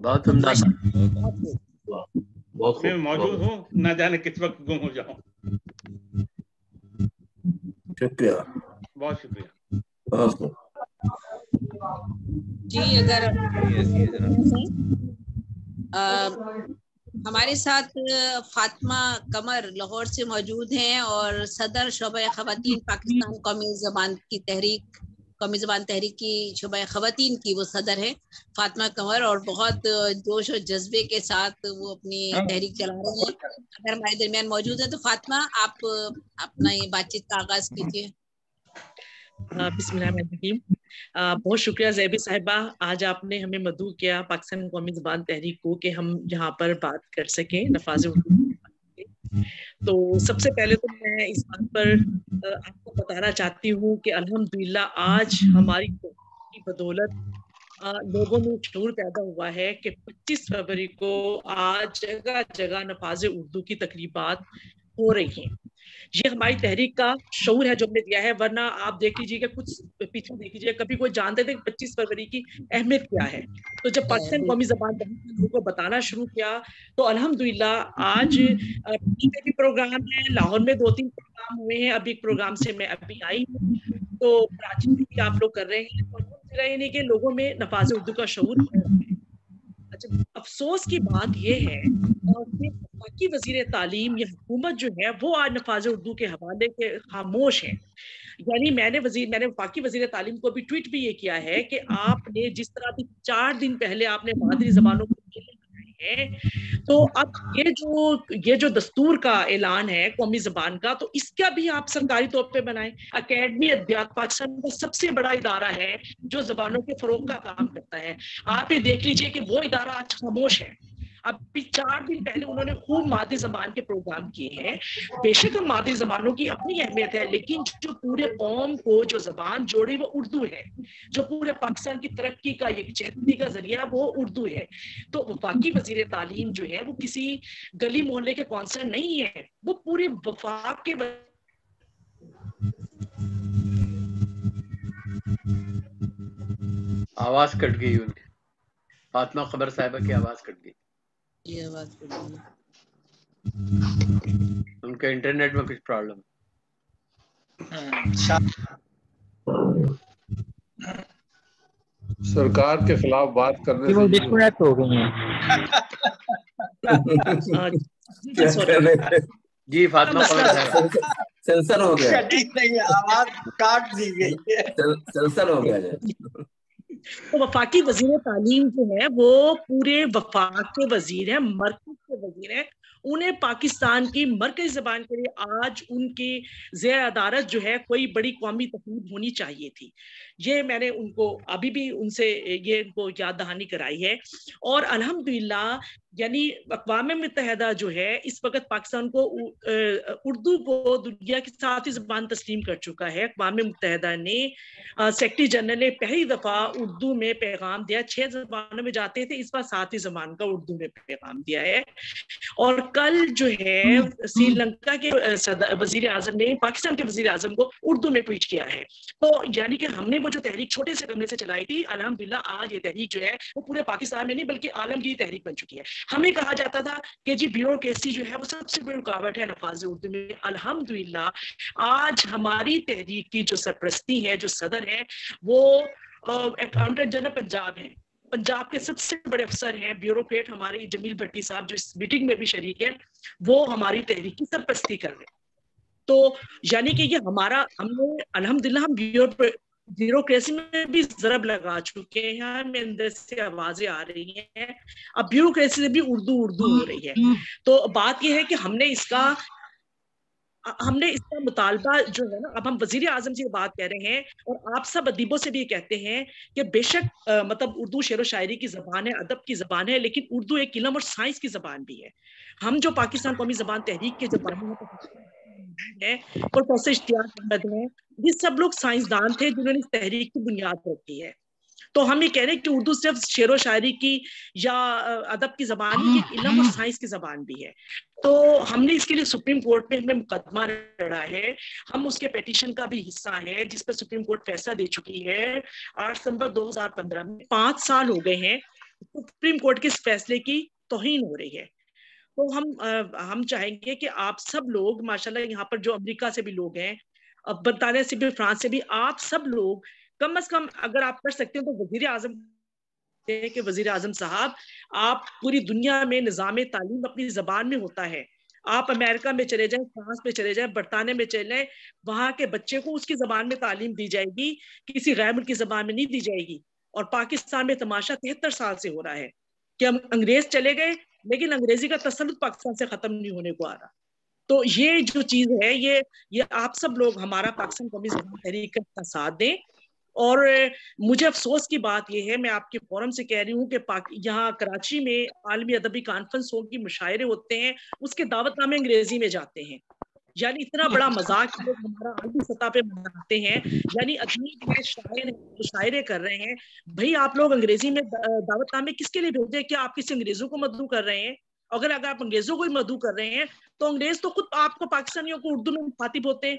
बहुत उम्दा। बहुत मैं खूब, मौजूद हूँ, ना जाने किस वक्त गुम हो जाऊं। शुक्रिया, बहुत शुक्रिया। बहुत खूब। जी, अगर हमारे साथ फातिमा कमर लाहौर से मौजूद हैं और सदर शोबा ख़वातीन पाकिस्तान कौमी ज़बान तहरीक की शोबा ख़वातीन की वो सदर है फातिमा कमर, और बहुत जोश और जज्बे के साथ वो अपनी तहरीक चला रही हैं। अगर हमारे दरमियान मौजूद है तो फातिमा, आप अपना ये बातचीत का आगाज कीजिए। बिस्मिल्लाहिर्रहमानिर्रहीम। बहुत शुक्रिया ज़ैबी साहिबा, आज आपने हमें मदऊ किया पाकिस्तान कौमी ज़बान तहरीक को कि हम यहाँ पर बात कर सकें नफाज़ उर्दू। तो सबसे पहले तो मैं इस बात पर आपको बताना चाहती हूँ कि अल्हम्दुलिल्लाह आज हमारी की बदौलत लोगों में शऊर पैदा हुआ है कि 25 फरवरी को आज जगह जगह नफाज़ उर्दू की तकरीबात हो रही हैं। ये हमारी तहरीक का शऊर है जो हमने दिया है, वरना आप देख लीजिएगा कुछ पीछे देख लीजिए, कभी कोई जानते थे 25 फरवरी की अहमियत क्या है। तो जब पाकिस्तान कौमी ज़बान तहरीक को बताना शुरू किया तो अल्हम्दुलिल्लाह आज में भी प्रोग्राम है, लाहौर में 2-3 प्रोग्राम हुए हैं, अभी एक प्रोग्राम से मैं अभी आई हूँ, तो कराची में भी आप लोग कर रहे हैं। तो नहीं कि लोगों में नफाज़ उर्दू का शऊर है। अच्छा, अफसोस की बात यह है कि वफाकी वज़ीर तालीम या हुकूमत जो है वो आज नफाज़ उर्दू के हवाले के खामोश है। यानी मैंने वफाकी वज़ीर तालीम को भी ट्वीट भी ये किया है कि आपने जिस तरह 4 दिन पहले आपने मादरी ज़बानों को है, तो अब ये जो दस्तूर का ऐलान है कौमी ज़बान का, तो इसका भी आप सरकारी तौर पे बनाएं। अकेडमी अध्यात्म पाकिस्तान का सबसे बड़ा इदारा है जो ज़बानों के फरोग का काम करता है। आप ये देख लीजिए कि वो इदारा आज खामोश है। अभी 4 दिन पहले उन्होंने खूब मादी ज़बान के प्रोग्राम किए हैं। बेशक मादी ज़बानों की अपनी अहमियत है, लेकिन जो पूरे कौम को जो ज़बान जोड़ी वो उर्दू है, जो पूरे पाकिस्तान की तरक्की का यकजहती का जरिया वो उर्दू है। तो वफाकी वज़ीर तालीम जो है वो किसी गली मोहल्ले के कॉन्सर्न नहीं है, वो पूरे वफाक के आवाज कट गई उनकी, फातिमा कमर साहिबा की आवाज कट गई। ये आवाज कट गई, उनके इंटरनेट में कुछ प्रॉब्लम। सरकार के खिलाफ बात करने से डिस्कनेक्ट हो गई हैं। जी फातिमा कमर साहिबा, सेंसर हो गया, नहीं, आवाज काट दी गई है, सेंसर हो गया। तो वफाकी वज़ीर तालीम जो है वो पूरे वफाक के वजीर हैं, मरकज के वजीर हैं। उन्हें पाकिस्तान की मरकज़ी ज़बान के लिए आज उनकी ज़ेर अदारत जो है कोई बड़ी कौमी तकरीब होनी चाहिए थी। ये मैंने उनको अभी भी उनसे ये उनको याद दहानी कराई है। और अल्हम्दुलिल्लाह यानी अक़वाम मुत्तहिदा जो है इस वक्त पाकिस्तान को उर्दू को दुनिया की 7वीं ज़बान तस्लीम कर चुका है। अक़वाम मुत्तहिदा ने सेक्रेटरी जनरल ने पहली दफ़ा उर्दू में पैगाम दिया। 6 ज़बानों में जाते थे, इस बार 7वीं ज़बान का उर्दू में पैगाम दिया है। और कल जो है श्रीलंका के वज़ीर आज़म ने पाकिस्तान के वज़ीर आज़म को उर्दू में ट्वीट किया है। तो यानी कि हमने वो जो तहरीक छोटे से कमरे से चलाई थी, अल्हम्दुलिल्लाह आज ये तहरीक जो है वो पूरे पाकिस्तान में नहीं बल्कि आलमगीर तहरीक बन चुकी है। हमें कहा जाता था कि जी ब्यूरोक्रेसी जो है वो सबसे बड़ी रुकावट है नफाज़ उर्दू में। अल्हम्दुलिल्लाह आज हमारी तहरीक की जो सरपरस्ती है, जो सदर है, वो अकाउंटेंट जनरल पंजाब है। पंजाब के सबसे बड़े अफसर हैं, ब्यूरोक्रेट हमारे जमील भट्टी साहब जो इस मीटिंग में भी शरीक है, वो हमारी तहरीक की सरपरस्ती कर रहे हैं। तो यानी कि ये हमारा हमने अल्हम्दुलिल्लाह हम ब्यूरोक्रेसी में भी ज़रब लगा चुके हैं। हमें अंदर से आवाजें आ रही हैं, अब ब्यूरोक्रेसी से भी उर्दू हो रही है। तो बात यह है कि हमने इसका ہم نے اس کا مطالبہ جو ہے نا، اب ہم وزیر اعظم سے بات کہہ رہے ہیں اور آپ سب ادیبوں سے بھی یہ کہتے ہیں کہ بے شک مطلب اردو شعر و شاعری کی زبان ہے، ادب کی زبان ہے، لیکن اردو ایک علم اور سائنس کی زبان بھی ہے. ہم جو پاکستان قومی زبان تحریک کے زبان ہیں، پروفیسر اشتیاق احمد ہیں، یہ سب لوگ سائنسدان تھے جنہوں نے اس تحریک کی بنیاد رکھی ہے. تو ہم یہ کہہ رہے ہیں کہ اردو صرف شعر و شاعری کی یا ادب کی زبان ہی، یہ علم اور سائنس کی زبان بھی ہے. تو ہم نے اس کے لیے سپریم کورٹ میں ہمیں مقدمہ لڑا ہے. ہم اس کے پیٹیشن کا بھی حصہ ہے جس پر سپریم کورٹ فیصلہ دے چکی ہے 8 دسمبر 2015 میں. 5 سال ہو گئے ہیں سپریم کورٹ کے اس فیصلے کی توہین ہو رہی ہے. تو ہم چاہیں گے کہ آپ سب لوگ ماشاءاللہ یہاں پر جو امریکہ سے بھی لوگ ہیں، برطانیہ سے بھی، فرانس سے بھی، آپ سب لوگ کم از کم اگر آپ کر سکتے ہیں تو وزیر اعظم کہ وزیر اعظم صاحب، آپ پوری دنیا میں نظام تعلیم اپنی زبان میں ہوتا ہے. آپ امریکہ میں چلے جائیں، فرانس میں چلے جائیں، برطانیہ میں چلے جائیں، وہاں کے بچے کو اس کی زبان میں تعلیم دی جائے گی، کسی غیر ملک کی زبان میں نہیں دی جائے گی. اور پاکستان میں تماشا 73 سال سے ہو رہا ہے کہ ہم انگریز چلے گئے لیکن انگریزی کا تسلط پاکستان سے ختم نہیں ہونے کو آ رہا. تو یہ جو چیز ہے، یہ آپ سب لوگ ہمارا پاکستان قومی زبان تحریک کا ساتھ دیں. اور مجھے افسوس کی بات یہ ہے، میں آپ کے فورم سے کہہ رہی ہوں کہ یہاں کراچی میں عالمی ادبی کانفرنس ہوگی، مشاعرے ہوتے ہیں، اس کے دعوت نامے انگریزی میں جاتے ہیں. یعنی اتنا بڑا مذاق لوگ ہمارا عالمی سطح پہ مناتے ہیں. یعنی ادیب ہیں، شاعر ہیں، مشاعرے کر رہے ہیں. بھائی آپ لوگ انگریزی میں دعوت نامے کس کے لیے بھیجتے ہیں؟ کیا آپ کسی انگریزوں کو مدعو کر رہے ہیں؟ اگر آپ انگریزوں کو ہی مدعو کر رہے ہیں تو انگریز تو خود آپ کو پاکستانیوں کو اردو میں مخاطب ہوتے ہیں.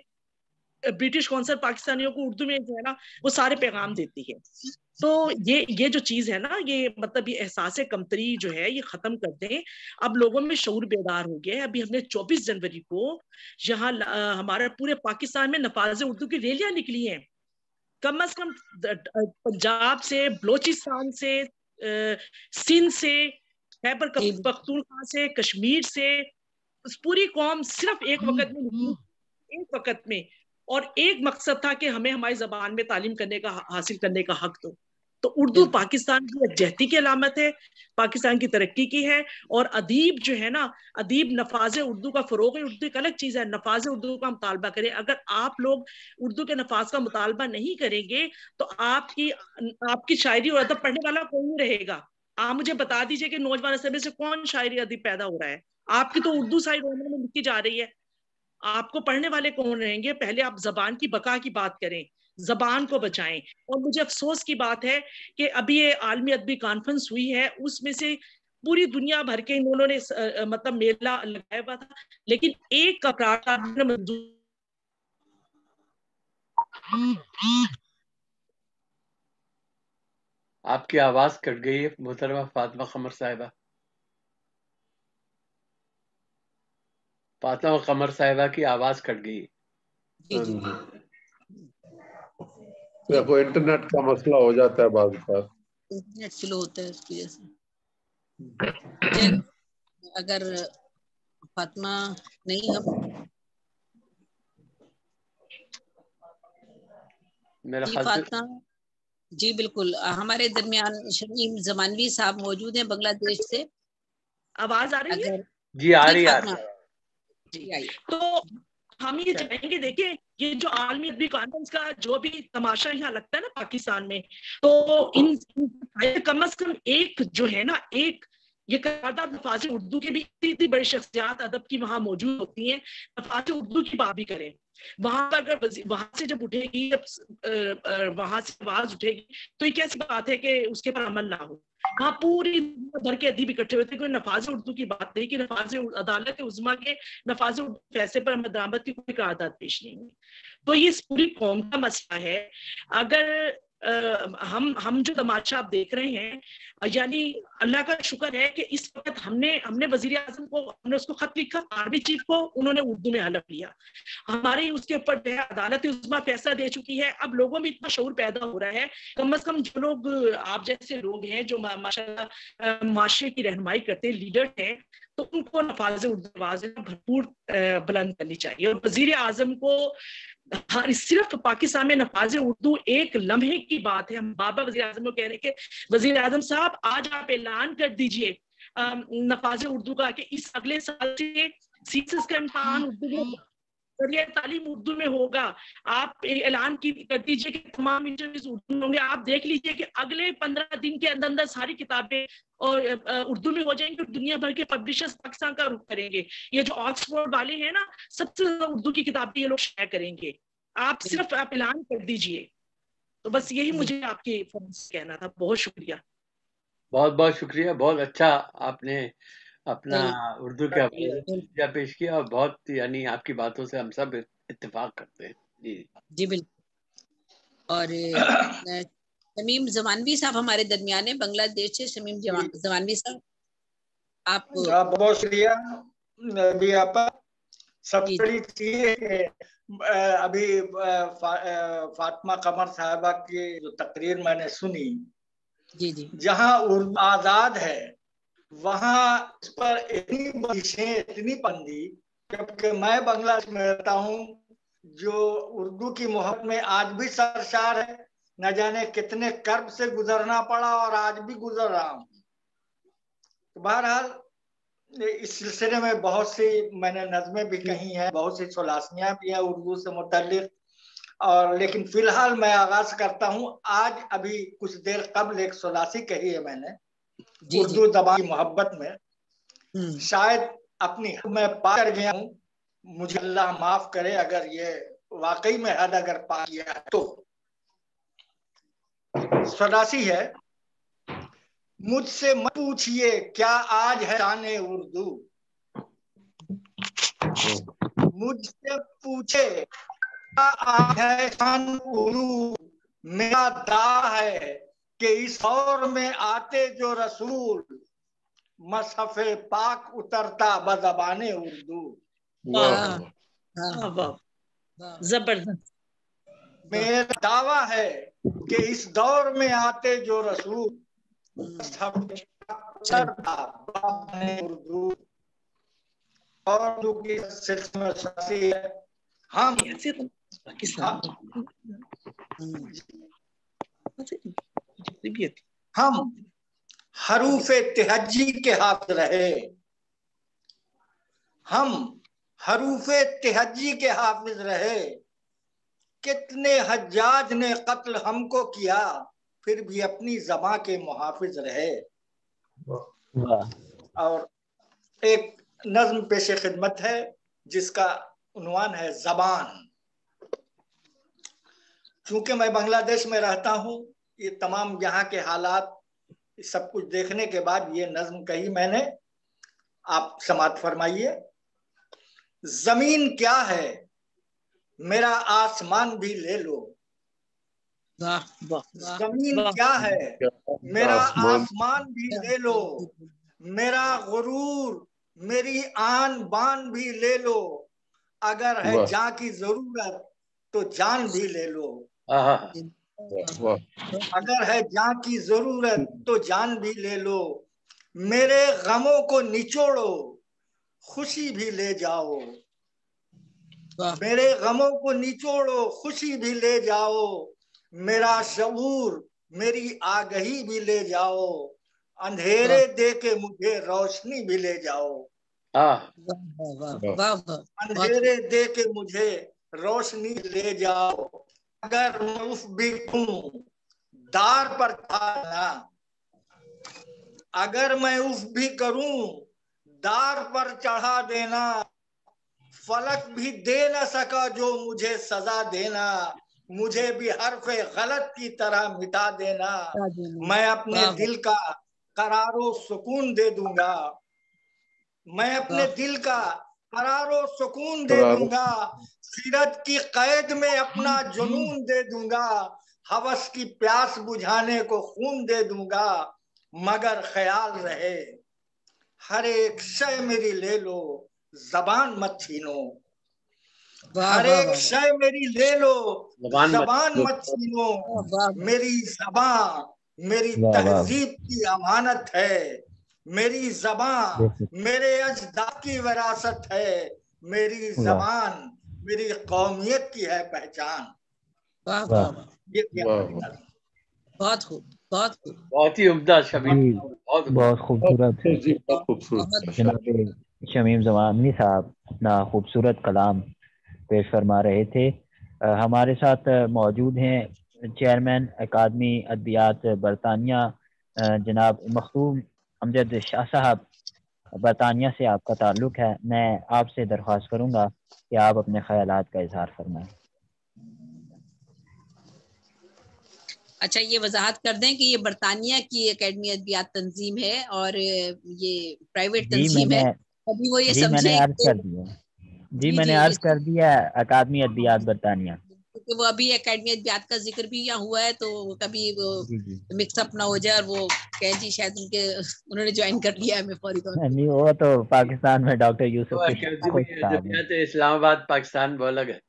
برٹش کونسل پاکستانیوں کو اردو میں جو ہے نا وہ سارے پیغام دیتی ہے. تو یہ جو چیز ہے نا، یہ مطلب یہ احساس کمتری جو ہے یہ ختم کر دیں. اب لوگوں میں شعور بیدار ہو گیا ہے. ابھی ہم نے 24 جنوری کو یہاں ہمارے پورے پاکستان میں نفاذ اردو کی ریلیاں نکلی ہیں. کم از کم پنجاب سے، بلوچستان سے، سندھ سے، خیبر پختونخوا سے، کشمیر سے، پوری قوم صرف ایک وقت میں نکلی، ایک وقت میں. اور ایک مقصد تھا کہ ہمیں ہماری زبان میں تعلیم کرنے کا، حاصل کرنے کا حق دو. تو اردو پاکستان کی یکجہتی کی علامت ہے، پاکستان کی ترقی کی ہے. اور ادیب جو ہے نا، ادیب نفاذ اردو کا فروغ ہے. اردو ایک الگ چیز ہے، نفاذ اردو کا مطالبہ کریں. اگر آپ لوگ اردو کے نفاذ کا مطالبہ نہیں کریں گے تو آپ کی شاعری اور ادب پڑھنے والا کون رہے گا؟ آپ مجھے بتا دیجئے کہ نوجوان اسمبلی سے کون شاعری ادب پیدا ہو رہا ہے؟ آپ کی تو اردو سائڈ میں لکھی جا رہی ہے. آپ کو پڑھنے والے کون رہیں گے؟ پہلے آپ زبان کی بقا کی بات کریں، زبان کو بچائیں. اور مجھے افسوس کی بات ہے کہ ابھی یہ عالمی ادبی کانفرنس ہوئی ہے، اس میں سے پوری دنیا بھر کے انہوں نے مطلب میلہ لگایا ہوا تھا، لیکن ایک کا قرارداد منظور. آپ کی آواز کٹ گئی ہے محترمہ فاطمہ قمر صاحبہ. فاطمہ قمر صاحبہ کی آواز کٹ گئی. دیکھو انٹرنیٹ کا مسئلہ ہو جاتا ہے بعض بار، انٹرنیٹ سلو ہوتا ہے اس کی وجہ سے. اگر فاطمہ نہیں ہم میرا جی خیال سے فاطمہ جی بالکل ہمارے درمیان شمیم زمانوی صاحب موجود ہیں بنگلہ دیش سے. آواز آ رہی ہے؟ جی آ رہی ہے. جی تو ہم یہ چاہیں گے، دیکھیں یہ جو عالمی ادبی کانفرنس کا جو بھی تماشا یہاں لگتا ہے نا پاکستان میں، تو ان کم از کم ایک جو ہے نا، ایک یہ قرارداد نفاذ اردو کے بھی اتنی بڑی شخصیات ادب کی وہاں موجود ہوتی ہیں، نفاذ اردو کی بات بھی کریں. وہاں پر اگر وہاں سے جب اٹھے گی، وہاں سے آواز اٹھے گی، تو یہ کیسی بات ہے کہ اس کے پر عمل نہ ہو. وہاں پوری بھر کے ادیب اکٹھے ہوئے تھے، کوئی نفاذ اردو کی بات نہیں کہ نفاذ عدالت عظمیٰ کے نفاذ اردو فیصلے پر عمل درآمد کی کوئی قرارداد پیش نہیں ہوئی. تو یہ اس پوری قوم کا مسئلہ ہے. اگر ہم جو تماشا آپ دیکھ رہے ہیں، یعنی اللہ کا شکر ہے کہ اس وقت ہم نے وزیر اعظم کو، ہم نے اس کو خط لکھا، آرمی چیف کو، انہوں نے اردو میں حلف لیا. ہمارے اس کے اوپر جو ہے عدالت عظمیٰ فیصلہ دے چکی ہے. اب لوگوں میں اتنا شعور پیدا ہو رہا ہے، کم از کم جو لوگ آپ جیسے لوگ ہیں جو ماشاءاللہ معاشرے کی رہنمائی کرتے ہیں، لیڈر ہیں، تو ان کو نفاذ اردو آواز بھرپور بلند کرنی چاہیے. اور وزیر اعظم کو صرف پاکستان میں نفاذ اردو ایک لمحے کی بات ہے. ہم بابا وزیر اعظم کو کہہ رہے ہیں کہ وزیر اعظم صاحب آج آپ اعلان کر دیجئے نفاذ اردو کا کہ اس اگلے سال سے سیسس کا امتحان اردو میں ذریعہ تعلیم اردو میں ہوگا. آپ اعلان کر دیجیے کہ تمام انٹرویوز اردو میں ہوں گے. آپ دیکھ لیجیے کہ اگلے 15 دن کے اندر ساری کتابیں اور اردو میں ہو جائیں گی اور دنیا بھر کے پبلشرز پاکستان کا رخ کریں گے. یہ جو آکسفورڈ والے ہیں نا، سب سے زیادہ اردو کی کتابیں یہ لوگ شائع کریں گے. آپ صرف آپ اعلان کر دیجیے. تو بس یہی مجھے آپ کے فون سے کہنا تھا. بہت شکریہ. بہت بہت شکریہ. بہت اچھا آپ نے اپنا اردو کے حوالے پیش کیا اور بہت یعنی آپ کی باتوں سے ہم سب اتفاق کرتے ہیں. جی جی بالکل. اور شمیم زمانوی صاحب ہمارے درمیان ہیں بنگلہ دیش سے. شمیم زمانوی صاحب آپ بہت شکریہ. ابھی آپ سب بڑی چیز ابھی فاطمہ قمر صاحبہ کی جو تقریر میں نے سنی، جی جی جہاں اردو آزاد ہے وہاں اس پر اتنی بندشیں، اتنی پابندی، جبکہ میں بنگلہ دیش میں رہتا ہوں جو اردو کی محبت میں آج بھی سرشار ہے. نہ جانے کتنے کرب سے گزرنا پڑا اور آج بھی گزر رہا ہوں. بہرحال اس سلسلے میں بہت سی میں نے نظمیں بھی کہی ہیں، بہت سی ثلاثیاں بھی ہیں اردو سے متعلق. اور لیکن فی الحال میں آغاز کرتا ہوں. آج ابھی کچھ دیر قبل ایک ثلاثی کہی ہے میں نے اردو زبان کی محبت میں. شاید اپنی حد میں پا کر گیا ہوں، مجھے اللہ معاف کرے اگر یہ واقعی میں حد اگر پا گیا تو. ثلاثی ہے: مجھ سے مت پوچھئے کیا آج ہے شان اردو، مجھ سے پوچھے کیا آج ہے شان اردو، میرا دعویٰ ہے کہ اس دور میں آتے جو رسول، مصحف پاک اترتا بزبان اردو. زبردست. میرا دعویٰ ہے کہ اس دور میں آتے جو رسول، مصحف پاک اترتا بزبان اردو. اور اردو کی سلسلے میں سلسلے ہے: ہم حروف تہجی کے حافظ رہے، ہم حروف تہجی کے حافظ رہے، کتنے حجاج نے قتل ہم کو کیا، پھر بھی اپنی زبان کے محافظ رہے. اور ایک نظم پیش خدمت ہے جس کا عنوان ہے زبان. چونکہ میں بنگلہ دیش میں رہتا ہوں، یہ تمام یہاں کے حالات سب کچھ دیکھنے کے بعد یہ نظم کہی میں نے. آپ سماعت فرمائیے. زمین کیا ہے میرا آسمان بھی لے لو، زمین کیا ہے میرا آسمان بھی لے لو، میرا غرور میری آن بان بھی لے لو، اگر ہے جان کی ضرورت تو جان بھی لے لو، اگر ہے جان کی ضرورت تو جان بھی لے لو، میرے غموں کو نچوڑو خوشی بھی لے جاؤ، میرے غموں کو نچوڑو خوشی بھی لے جاؤ، میرا شعور میری آگہی بھی لے جاؤ، اندھیرے دے کے مجھے روشنی بھی لے جاؤ، اندھیرے دے کے مجھے روشنی لے جاؤ، اگر میں اف بھی ہوں دار پر چڑھانا، اگر میں اف بھی کروں دار پر چڑھا دینا، فلک بھی دے نہ سکا جو مجھے سزا دینا، مجھے بھی حرف غلط کی طرح مٹا دینا، میں اپنے دل کا قرار و سکون دے دوں گا، میں اپنے دل کا قرار و سکون دے دوں گا، سیرت کی قید میں اپنا جنون دے دوں گا، ہوس کی پیاس بجھانے کو خون دے دوں گا، مگر خیال رہے ہر ایک شے میری لے لو زبان مت چھینو، ہر ایک شے میری لے لو زبان مت چھینو، میری زبان میری تہذیب کی امانت ہے، میری زبان میرے اجداد کی وراثت ہے، میری زبان میری قومیت کی ہے پہچان. بہت خوب، بہت خوب، بہت ہی عمدہ شمیم، بہت خوبصورت جناب شمیم زمانوی صاحب، اپنا خوبصورت کلام پیش فرما رہے تھے. ہمارے ساتھ موجود ہیں چیئرمین اکادمی ادبیات برطانیہ جناب مختوم امجد شاہ صاحب. برطانیہ سے آپ کا تعلق ہے. میں آپ سے درخواست کروں گا کہ آپ اپنے خیالات کا اظہار فرمائیں. اچھا، یہ وضاحت کر دیں کہ یہ برطانیہ کی اکیڈمی ادبیات تنظیم ہے اور یہ پرائیویٹ تنظیم ہے. ابھی وہ یہ میں نے سمجھے عرض کر دیا. میں نے عرض کر دیا اکادمی ادبیات برطانیہ. کہ وہ ابھی اکیڈمی ادبیات کا ذکر بھی یہاں ہوا ہے تو کبھی وہ مکس اپ نہ ہو جائے اور وہ کہ جی شاید انہوں نے جوائن کر لیا ہے. میں فوری طور پر نہیں، وہ تو پاکستان میں ڈاکٹر یوسف اکیڈمی ادبیات اسلام آباد پاکستان وہ الگ ہے.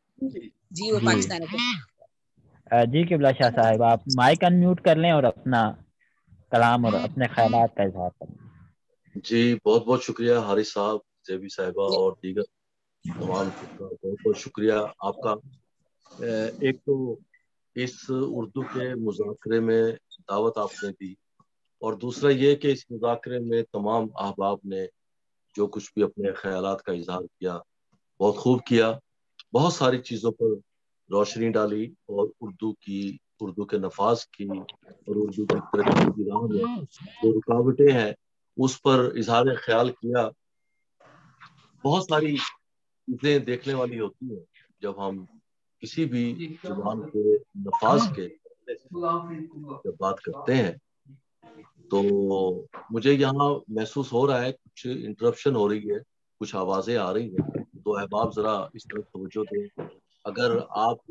جی وہ پاکستان ہے. جی قبلہ شاہ صاحب، آپ مائک ان میوٹ کر لیں اور اپنا کلام اور اپنے خیالات کا اظہار کریں. جی بہت بہت شکریہ حارث صاحب، زیبی صاحبہ اور دیگر تمام بہت بہت شکریہ آپ کا. ایک تو اس اردو کے مذاکرے میں دعوت آپ نے دی، اور دوسرا یہ کہ اس مذاکرے میں تمام احباب نے جو کچھ بھی اپنے خیالات کا اظہار کیا بہت خوب کیا. بہت ساری چیزوں پر روشنی ڈالی اور اردو کے نفاذ کی اور اردو کی ترقی کی راہ میں جو رکاوٹیں ہیں اس پر اظہار خیال کیا. بہت ساری چیزیں دیکھنے والی ہوتی ہیں جب ہم کسی بھی زبان کے نفاذ کے جب بات کرتے ہیں. تو مجھے یہاں محسوس ہو رہا ہے کچھ انٹرپشن ہو رہی ہے، کچھ آوازیں آ رہی ہیں، تو احباب ذرا اس طرف توجہ دیں. اگر آپ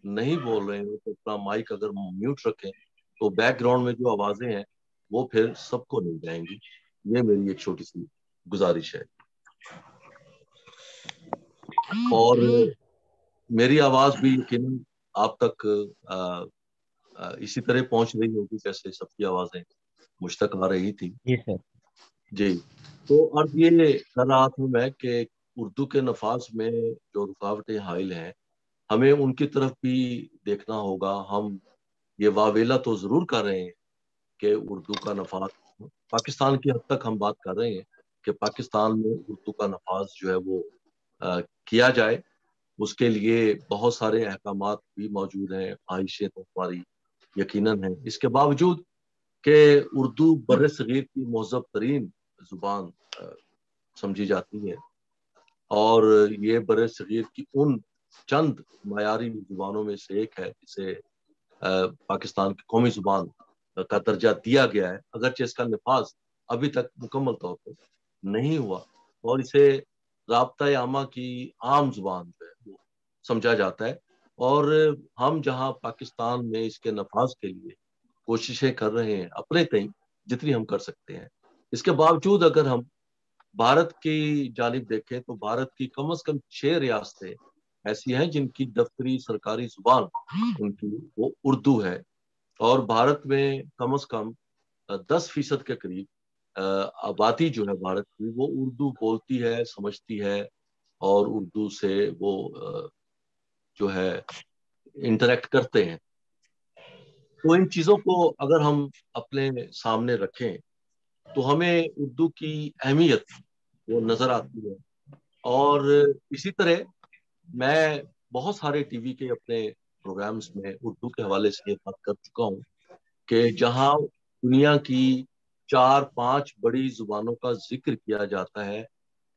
نہیں بول رہے ہیں تو اپنا مائک اگر میوٹ رکھیں تو بیک گراؤنڈ میں جو آوازیں ہیں وہ پھر سب کو مل جائیں گی. یہ میری ایک چھوٹی سی گزارش ہے. اور میری آواز بھی یقیناً آپ تک اسی طرح پہنچ رہی ہوگی جیسے سب کی آوازیں مجھ تک آ رہی تھی. جی سر. جی، تو عرض یہ کر رہا تھا میں کہ اردو کے نفاذ میں جو رکاوٹیں حائل ہیں ہمیں ان کی طرف بھی دیکھنا ہوگا. ہم یہ واویلا تو ضرور کر رہے ہیں کہ اردو کا نفاذ پاکستان کی حد تک ہم بات کر رہے ہیں کہ پاکستان میں اردو کا نفاذ جو ہے وہ کیا جائے. اس کے لیے بہت سارے احکامات بھی موجود ہیں، خواہشیں تو ہماری یقیناً ہیں. اس کے باوجود کہ اردو بر صغیر کی مہذب ترین زبان سمجھی جاتی ہے اور یہ بر صغیر کی ان چند معیاری زبانوں میں سے ایک ہے جسے پاکستان کی قومی زبان کا درجہ دیا گیا ہے، اگرچہ اس کا نفاذ ابھی تک مکمل طور پر نہیں ہوا اور اسے رابطہ عامہ کی عام زبان جو ہے وہ سمجھا جاتا ہے. اور ہم جہاں پاکستان میں اس کے نفاذ کے لیے کوششیں کر رہے ہیں اپنے تئیں جتنی ہم کر سکتے ہیں، اس کے باوجود اگر ہم بھارت کی جانب دیکھیں تو بھارت کی کم از کم 6 ریاستیں ایسی ہیں جن کی دفتری سرکاری زبان ان کی وہ اردو ہے، اور بھارت میں کم از کم 10% کے قریب آبادی جو ہے بھارت کی وہ اردو بولتی ہے، سمجھتی ہے اور اردو سے وہ جو ہے انٹریکٹ کرتے ہیں. تو ان چیزوں کو اگر ہم اپنے سامنے رکھیں تو ہمیں اردو کی اہمیت وہ نظر آتی ہے. اور اسی طرح میں بہت سارے ٹی وی کے اپنے پروگرامز میں اردو کے حوالے سے یہ بات کر چکا ہوں کہ جہاں دنیا کی 4-5 بڑی زبانوں کا ذکر کیا جاتا ہے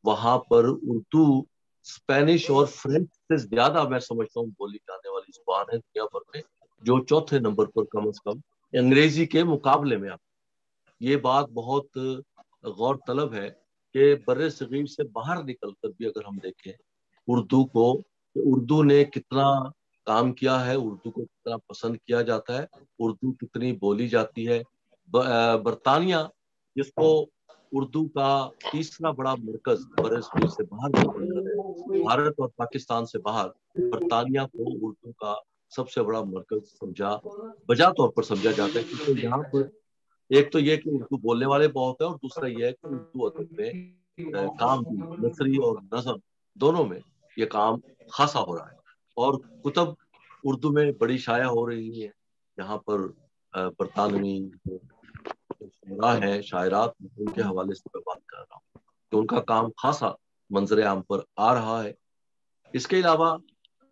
وہاں پر اردو اسپینش اور فرینچ سے زیادہ میں سمجھتا ہوں بولی جانے والی زبان ہے دنیا بھر میں، جو 4تھے نمبر پر کم از کم انگریزی کے مقابلے میں. یہ بات بہت غور طلب ہے کہ بر صغیر سے باہر نکل کر بھی اگر ہم دیکھیں اردو کو، اردو نے کتنا کام کیا ہے، اردو کو کتنا پسند کیا جاتا ہے، اردو کتنی بولی جاتی ہے. برطانیہ جس کو اردو کا تیسرا بڑا مرکز بر صغیر سے باہر مانا جاتا ہے، بھارت اور پاکستان سے باہر برطانیہ کو اردو کا سب سے بڑا مرکز بجا طور پر سمجھا جاتا ہے، کیونکہ یہاں پر ایک تو یہ کہ اردو بولنے والے بہت ہیں اور دوسرا یہ ہے کہ اردو ادب میں کام بھی نثری اور نظم دونوں میں یہ کام خاصا ہو رہا ہے اور کتب اردو میں بڑی شائع ہو رہی ہے. یہاں پر برطانوی شعراء ہیں، شاعرات، ان کے حوالے سے میں بات کر رہا ہوں کہ ان کا کام خاصا منظر عام پر آ رہا ہے. इसके अलावा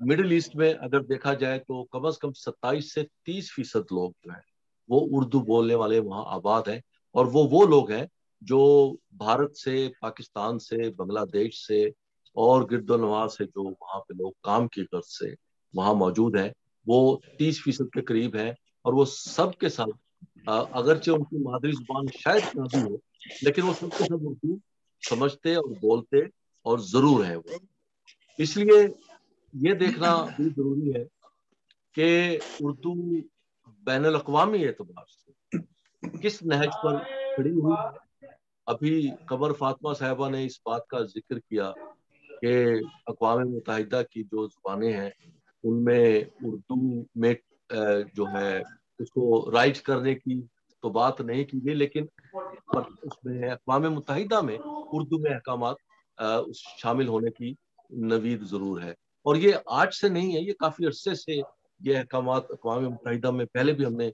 मिडिल ईस्ट में अगर देखा जाए तो कम से कम 27 से 30% लोग जो है वो उर्दू बोलने वाले वहाँ आबाद हैं, और वो लोग हैं जो भारत से, पाकिस्तान से, बांग्लादेश से और गिरदोनवा से जो वहाँ पे लोग काम की गर्ज से वहाँ मौजूद हैं, वो 30% के करीब हैं। और वो सब के सब अगरचे उनकी मादरी जुबान शायद ना भी हो, लेकिन वो सबके सब उर्दू समझते और बोलते और जरूर है वो। इसलिए ये देखना भी जरूरी है कि उर्दू बैनुल अक़वामी एतबार से किस नहज पर खड़ी हुई है। अभी कमर फातिमा साहिबा ने इस बात का जिक्र किया कि अक़वाम मुत्तहिदा की जो ज़ुबानें हैं उनमें उर्दू में जो है उसको राइट करने की तो बात नहीं की गई, लेकिन उसमें अक़वाम मुत्तहिदा में उर्दू में अहकामात शामिल होने की नवीद जरूर है। और ये आज से नहीं है, ये काफी अरसे से ये अहकामात अक़वाम मुत्तहिदा में पहले भी हमने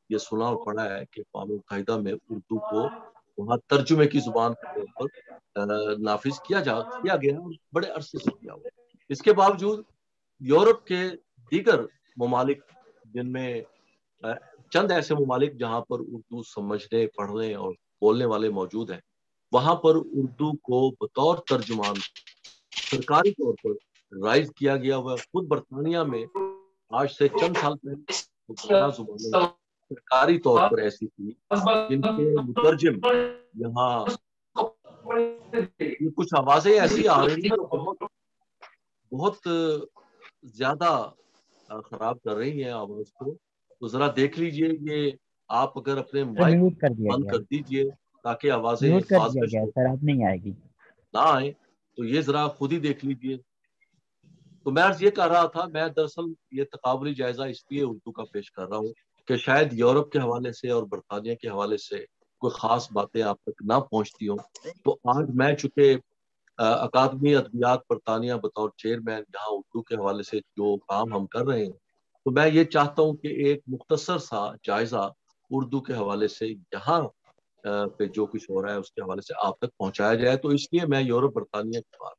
ये सुना और पढ़ा है कि अक़वाम मुत्तहिदा में उर्दू को वहाँ तर्जुमे की जुबान के तौर पर नाफिज किया गया और बड़े अरसे से किया हुआ। इसके बावजूद यूरोप के दीगर ममालिक, जिनमें चंद ऐसे ममालिक जहाँ पर उर्दू समझने, पढ़ने और बोलने वाले मौजूद हैं, वहाँ पर उर्दू को बतौर तर्जुमान सरकारी तौर पर राइज किया गया हुआ। खुद बरतानिया में आज से चंद साल पहले जुबानें सरकारी तौर पर ऐसी थी जिनके मुतरजिम यहाँ कुछ आवाजें ऐसी आ रही हैं जो बहुत ज्यादा खराब कर रही हैं आवाज को। तो जरा देख लीजिए, ये आप अगर अपने माइक बंद कर दीजिए ताकि आवाजें सर आप नहीं आएगी ना आए, तो ये जरा खुद ही देख लीजिए। तो मैं ये कह रहा था, मैं दरअसल ये तकाबुली जायजा इसलिए उर्दू का पेश कर रहा हूँ कि शायद यूरोप के हवाले से और बरतानिया के हवाले से कोई खास बातें आप तक ना पहुंचती हो। तो आज मैं चूंकि अकादमी अदबियात बरतानिया बतौर चेयरमैन यहाँ उर्दू के हवाले से जो काम हम कर रहे हैं, तो मैं ये चाहता हूँ कि एक मुख्तसर सा जायजा उर्दू के हवाले से यहाँ पे जो कुछ हो रहा है उसके हवाले से आप तक पहुंचाया जाए। तो इसलिए मैं यूरोप बरतानिया की बात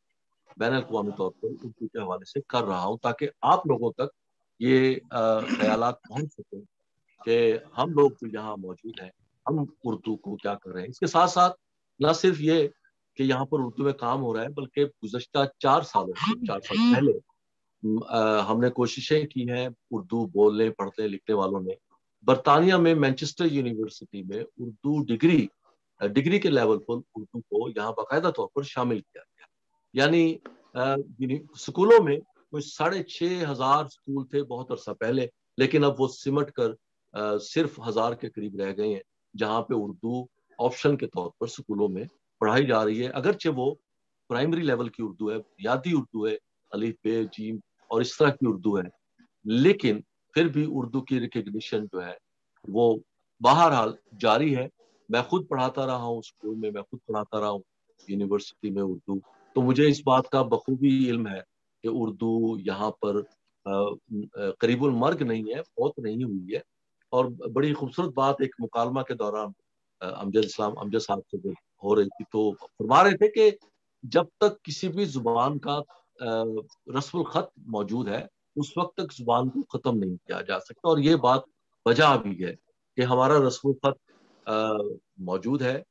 बैन अल-अक़वामी तौर पर उर्दू के हवाले से कर रहा हूँ, ताकि आप लोगों तक ये ख्यालात पहुंच सके कि हम लोग जो यहाँ मौजूद हैं हम उर्दू को क्या कर रहे हैं। इसके साथ साथ न सिर्फ ये कि यहाँ पर उर्दू में काम हो रहा है, बल्कि गुज़श्ता 4 साल पहले हमने कोशिशें की हैं उर्दू बोलने, पढ़ने, लिखने वालों ने। बरतानिया में मैनचेस्टर यूनिवर्सिटी में उर्दू डिग्री के लेवल पर उर्दू को यहाँ बाकायदा तौर पर शामिल किया गया। यानी स्कूलों में कोई 6,500 स्कूल थे बहुत अरसा पहले, लेकिन अब वो सिमट कर सिर्फ 1000 के करीब रह गए हैं जहाँ पे उर्दू ऑप्शन के तौर पर स्कूलों में पढ़ाई जा रही है। अगरचे वो प्राइमरी लेवल की उर्दू है, बुनियादी उर्दू है, अलिफ बे जीम और इस तरह की उर्दू है, लेकिन फिर भी उर्दू की रिकग्निशन जो है वो बहरहाल जारी है। मैं खुद पढ़ाता रहा हूँ स्कूल में, मैं खुद पढ़ाता रहा हूँ यूनिवर्सिटी में उर्दू, तो मुझे इस बात का बखूबी इल्म है कि उर्दू यहाँ पर करीबुल मर्ग नहीं है, मौत नहीं हुई है। और बड़ी खूबसूरत बात एक मुकालमा के दौरान अमजद साहब से हो रही थी, तो फरमा रहे थे कि जब तक किसी भी जुबान का रस्मुल खत मौजूद है उस वक्त तक जुबान को खत्म नहीं किया जा सकता। और ये बात वजह भी है कि हमारा रस्मुल खत मौजूद है,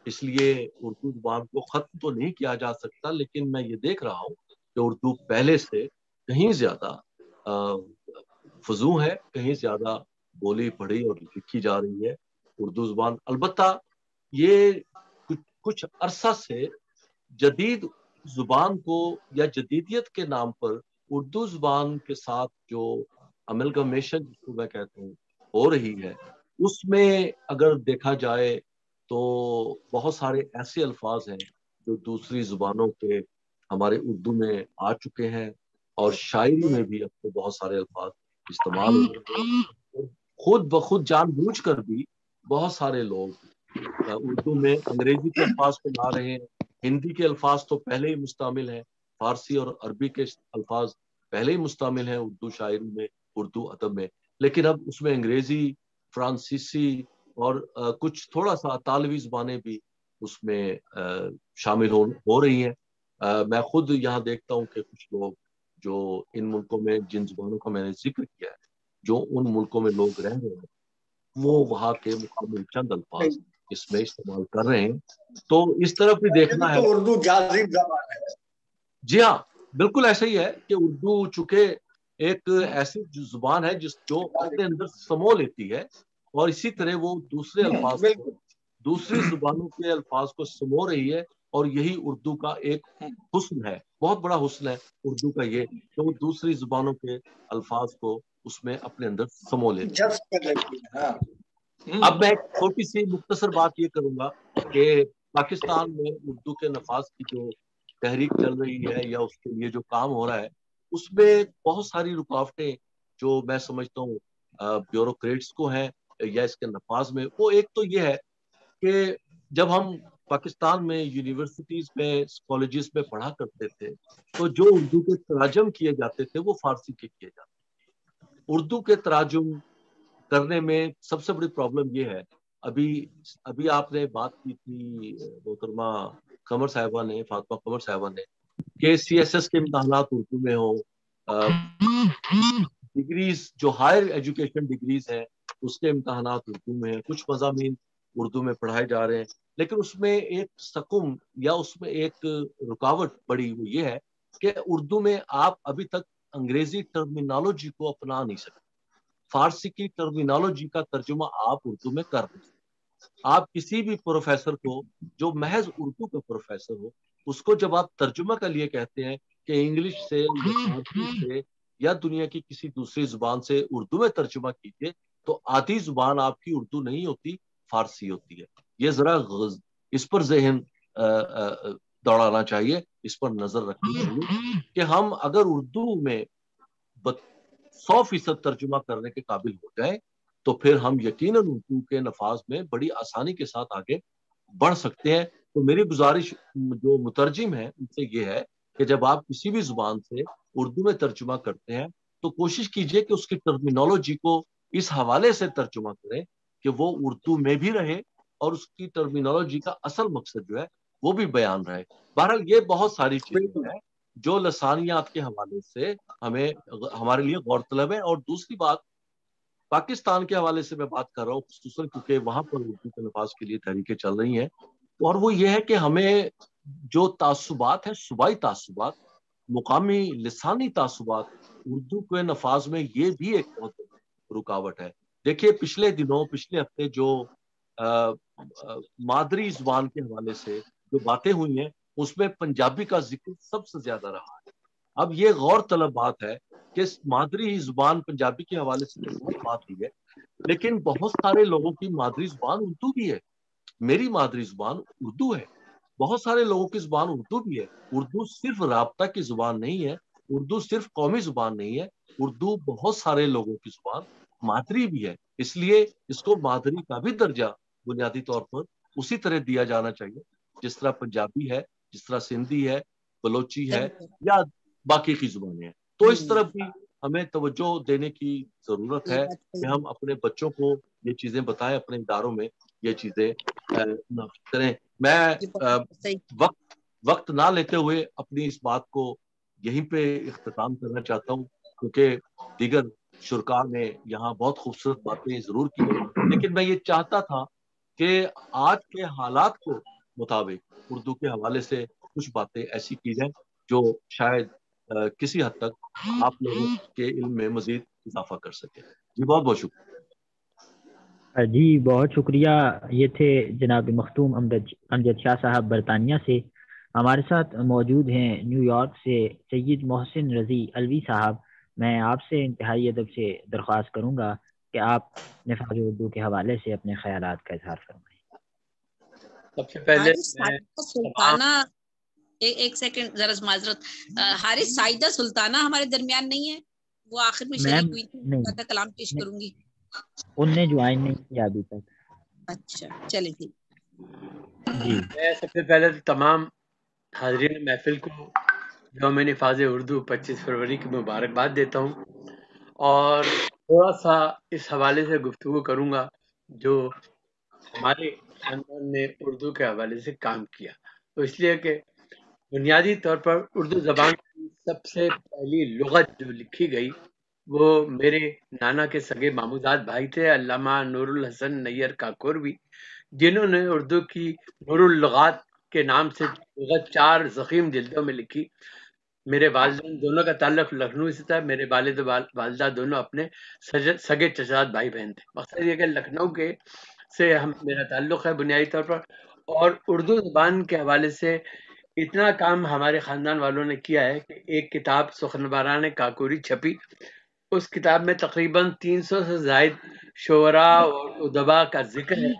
इसलिए उर्दू जुबान को खत्म तो नहीं किया जा सकता। लेकिन मैं ये देख रहा हूँ कि उर्दू पहले से कहीं ज्यादा फजू है, कहीं ज्यादा बोली पढ़ी और लिखी जा रही है उर्दू जुबान। अलबत्ता ये कुछ अरसा से जदीद जुबान को या जदीदियत के नाम पर उर्दू जुबान के साथ जो अमलगमेशन जिसको मैं कहता हूँ हो रही है, उसमें अगर देखा जाए तो बहुत सारे ऐसे अल्फाज हैं जो दूसरी जुबानों के हमारे उर्दू में आ चुके हैं, और शायरी में भी अब तो बहुत सारे अल्फाज इस्तेमाल हो रहे हैं। खुद ब खुद जानबूझकर भी बहुत सारे लोग उर्दू में अंग्रेजी के अल्फाज को ला रहे हैं। हिंदी के अल्फाज तो पहले ही मुस्तामिल हैं, फारसी और अरबी के अल्फाज पहले ही मुस्तामिल हैं उर्दू शायरी में, उर्दू अदब में, लेकिन अब उसमें अंग्रेजी, फ्रांसीसी और कुछ थोड़ा सा तालवी जुबानें भी उसमें शामिल हो रही हैं। मैं खुद यहाँ देखता हूँ कि कुछ लोग जो इन मुल्कों में जिन जुबानों का मैंने जिक्र किया है, जो उन मुल्कों में लोग रह रहे हैं, वो वहाँ के मुकामी चंद अल्फाज इसमें इस्तेमाल कर रहे हैं। तो इस तरफ भी देखना है। तो उर्दू जाजिब ज़बान है। जी हाँ, बिल्कुल ऐसा ही है कि उर्दू चूंकि एक ऐसी जुबान है जो अपने अंदर समो लेती है, और इसी तरह वो दूसरे अल्फाज को, दूसरी जुबानों के अल्फाज को समो रही है। और यही उर्दू का एक हुस्न है, बहुत बड़ा हुस्न है उर्दू का ये, कि वो दूसरी जुबानों के अल्फाज को उसमें अपने अंदर समो लेती है। अब मैं एक छोटी सी मुख्तसर बात ये करूंगा कि पाकिस्तान में उर्दू के नफाज की जो तहरीक चल रही है या उसके लिए जो काम हो रहा है, उसमें बहुत सारी रुकावटें जो मैं समझता हूँ ब्यूरोक्रेट्स को हैं या इसके नफाज में। वो एक तो ये है कि जब हम पाकिस्तान में यूनिवर्सिटीज में कॉलेजेस में पढ़ा करते थे, तो जो उर्दू के तराजम किए जाते थे वो फारसी के किए जाते थे। उर्दू के तराजुम करने में सबसे बड़ी प्रॉब्लम ये है, अभी आपने बात की थी मोहतरमा कमर साहिबा ने, फातिमा कमर साहिबा ने, कि CSS के इम्तहानात उर्दू में हो, डिग्रीज जो हायर एजुकेशन डिग्रीज हैं उसके इम्तहानात उर्दू में है, कुछ मज़ामीन उर्दू में पढ़ाए जा रहे हैं, लेकिन उसमें एक सकूम या उसमें एक रुकावट बड़ी वो ये है कि उर्दू में आप अभी तक अंग्रेजी टर्मिनोलॉजी को अपना नहीं सकते। फारसी की टर्मिनोलॉजी का तर्जुमा आप उर्दू में कर नहीं सकते। आप किसी भी प्रोफेसर को जो महज उर्दू का प्रोफेसर हो, उसको जब आप तर्जुमा के लिए कहते हैं कि इंग्लिश से या फारसी से या दुनिया की किसी दूसरी जुबान से उर्दू में तर्जुमा कीजिए, तो आधी जुबान आपकी उर्दू नहीं होती, फारसी होती है। ये जरा इस पर जहन दौड़ाना चाहिए, इस पर नजर रखनी चाहिए कि हम अगर उर्दू में 100% तर्जुमा करने के काबिल हो जाए, तो फिर हम यकीनन उर्दू के नफाज में बड़ी आसानी के साथ आगे बढ़ सकते हैं। तो मेरी गुजारिश जो मुतरजिम है उनसे ये है कि जब आप किसी भी जुबान से उर्दू में तर्जुमा करते हैं, तो कोशिश कीजिए कि उसकी टर्मिनोलॉजी को इस हवाले से तर्जुमा करें कि वो उर्दू में भी रहे और उसकी टर्मिनोलॉजी का असल मकसद जो है वो भी बयान रहे। बहरहाल ये बहुत सारी चीजें हैं जो लसानियात के हवाले से हमारे लिए गौरतलब है। और दूसरी बात, पाकिस्तान के हवाले से मैं बात कर रहा हूँ खुसूसन क्योंकि वहां पर उर्दू के नफाज के लिए तहरीकें चल रही हैं, और वो ये है कि हमें जो तासुबात है, सूबाई तासुबात, मुकामी लिसानी तासुबात, उर्दू के नफाज में ये भी एक बहुत रुकावट है। देखिए पिछले हफ्ते जो मादरी जुबान के हवाले से जो बातें हुई हैं, उसमें पंजाबी का जिक्र सबसे ज्यादा रहा है। अब ये गौर तलब बात है कि मादरी जुबान पंजाबी के हवाले से बहुत बात हुई है, लेकिन बहुत सारे लोगों की मादरी जुबान उर्दू भी है। मेरी मादरी जुबान उर्दू है, बहुत सारे लोगों की जुबान उर्दू भी है। उर्दू सिर्फ राब्ता की जुबान नहीं है, उर्दू सिर्फ कौमी जुबान नहीं है, उर्दू बहुत सारे लोगों की जुबान मादरी भी है। इसलिए इसको मादरी का भी दर्जा बुनियादी तौर पर उसी तरह दिया जाना चाहिए जिस तरह पंजाबी है, जिस तरह सिंधी है, बलोची है या बाकी की जुबानें हैं। तो इस तरफ भी हमें तवज्जो देने की जरूरत है कि हम अपने बच्चों को ये चीजें बताएं, अपने इदारों में ये चीजें करें। मैं वक्त ना लेते हुए अपनी इस बात को यहीं पे इख्तिताम करना चाहता हूँ, क्योंकि दीगर शुरका ने यहाँ बहुत खूबसूरत बातें जरूर की, लेकिन मैं ये चाहता था कि आज के हालात को मुताबिक उर्दू के हवाले से कुछ बातें ऐसी की जाए जो शायद किसी हद तक आप लोगों के इल्म में मजीद इजाफा कर सके। जी बहुत बहुत शुक्रिया। जी बहुत शुक्रिया। ये थे जनाब मखदूम अमजद शाह साहब बरतानिया से। हमारे साथ मौजूद हैं न्यूयॉर्क से सैयद मोहसिन रजी अलवी साहब। मैं आपसे इंतहाई अदब से दरख्वास्त करूंगा कि आप नफाज उर्दू के हवाले से अपने ख्यालात का इजहार फरमाएं। सबसे पहले सुल्ताना एक सेकंड जरा माजरत, हारिस साइदा सुल्ताना हमारे दरमियान नहीं है, वो आखिर में शरीक हुई थी, कलाम पेश करूंगी। उनने ज्वाइन नहीं किया अभी तक। अच्छा चले ठीक। मैं सबसे पहले तो तमाम हाज़रीन महफिल को यौम नफाज उर्दू 25 फरवरी की मुबारकबाद देता हूँ, और थोड़ा सा इस हवाले से गुफ्तगू करूँगा जो हमारे खानदान ने उर्दू के हवाले से काम किया। तो इसलिए कि बुनियादी तौर पर उर्दू ज़बान की سب سے پہلی لغت جو لکھی گئی وہ میرے نانا کے سگے ماموزاد بھائی تھے علامہ نور الحسن نیر کاکوروی، جنہوں نے اردو کی نور اللغات کے نام سے لغت 4 ضخیم جلدوں میں لکھی۔ میرے والدین دونوں کا تعلق لکھنؤ سے تھا، میرے والد و والدہ دونوں اپنے سگے چچاد بھائی بہن تھے۔ مقصد یہ کہ لکھنؤ کے سے میرا تعلق ہے بنیادی طور پر، اور اردو زبان کے حوالے سے اتنا کام ہمارے خاندان والوں نے کیا ہے کہ ایک کتاب سخنوران کاکوری چھپی، اس کتاب میں تقریباً 300 سے زائد شعراء اور ادبا کا ذکر ہے،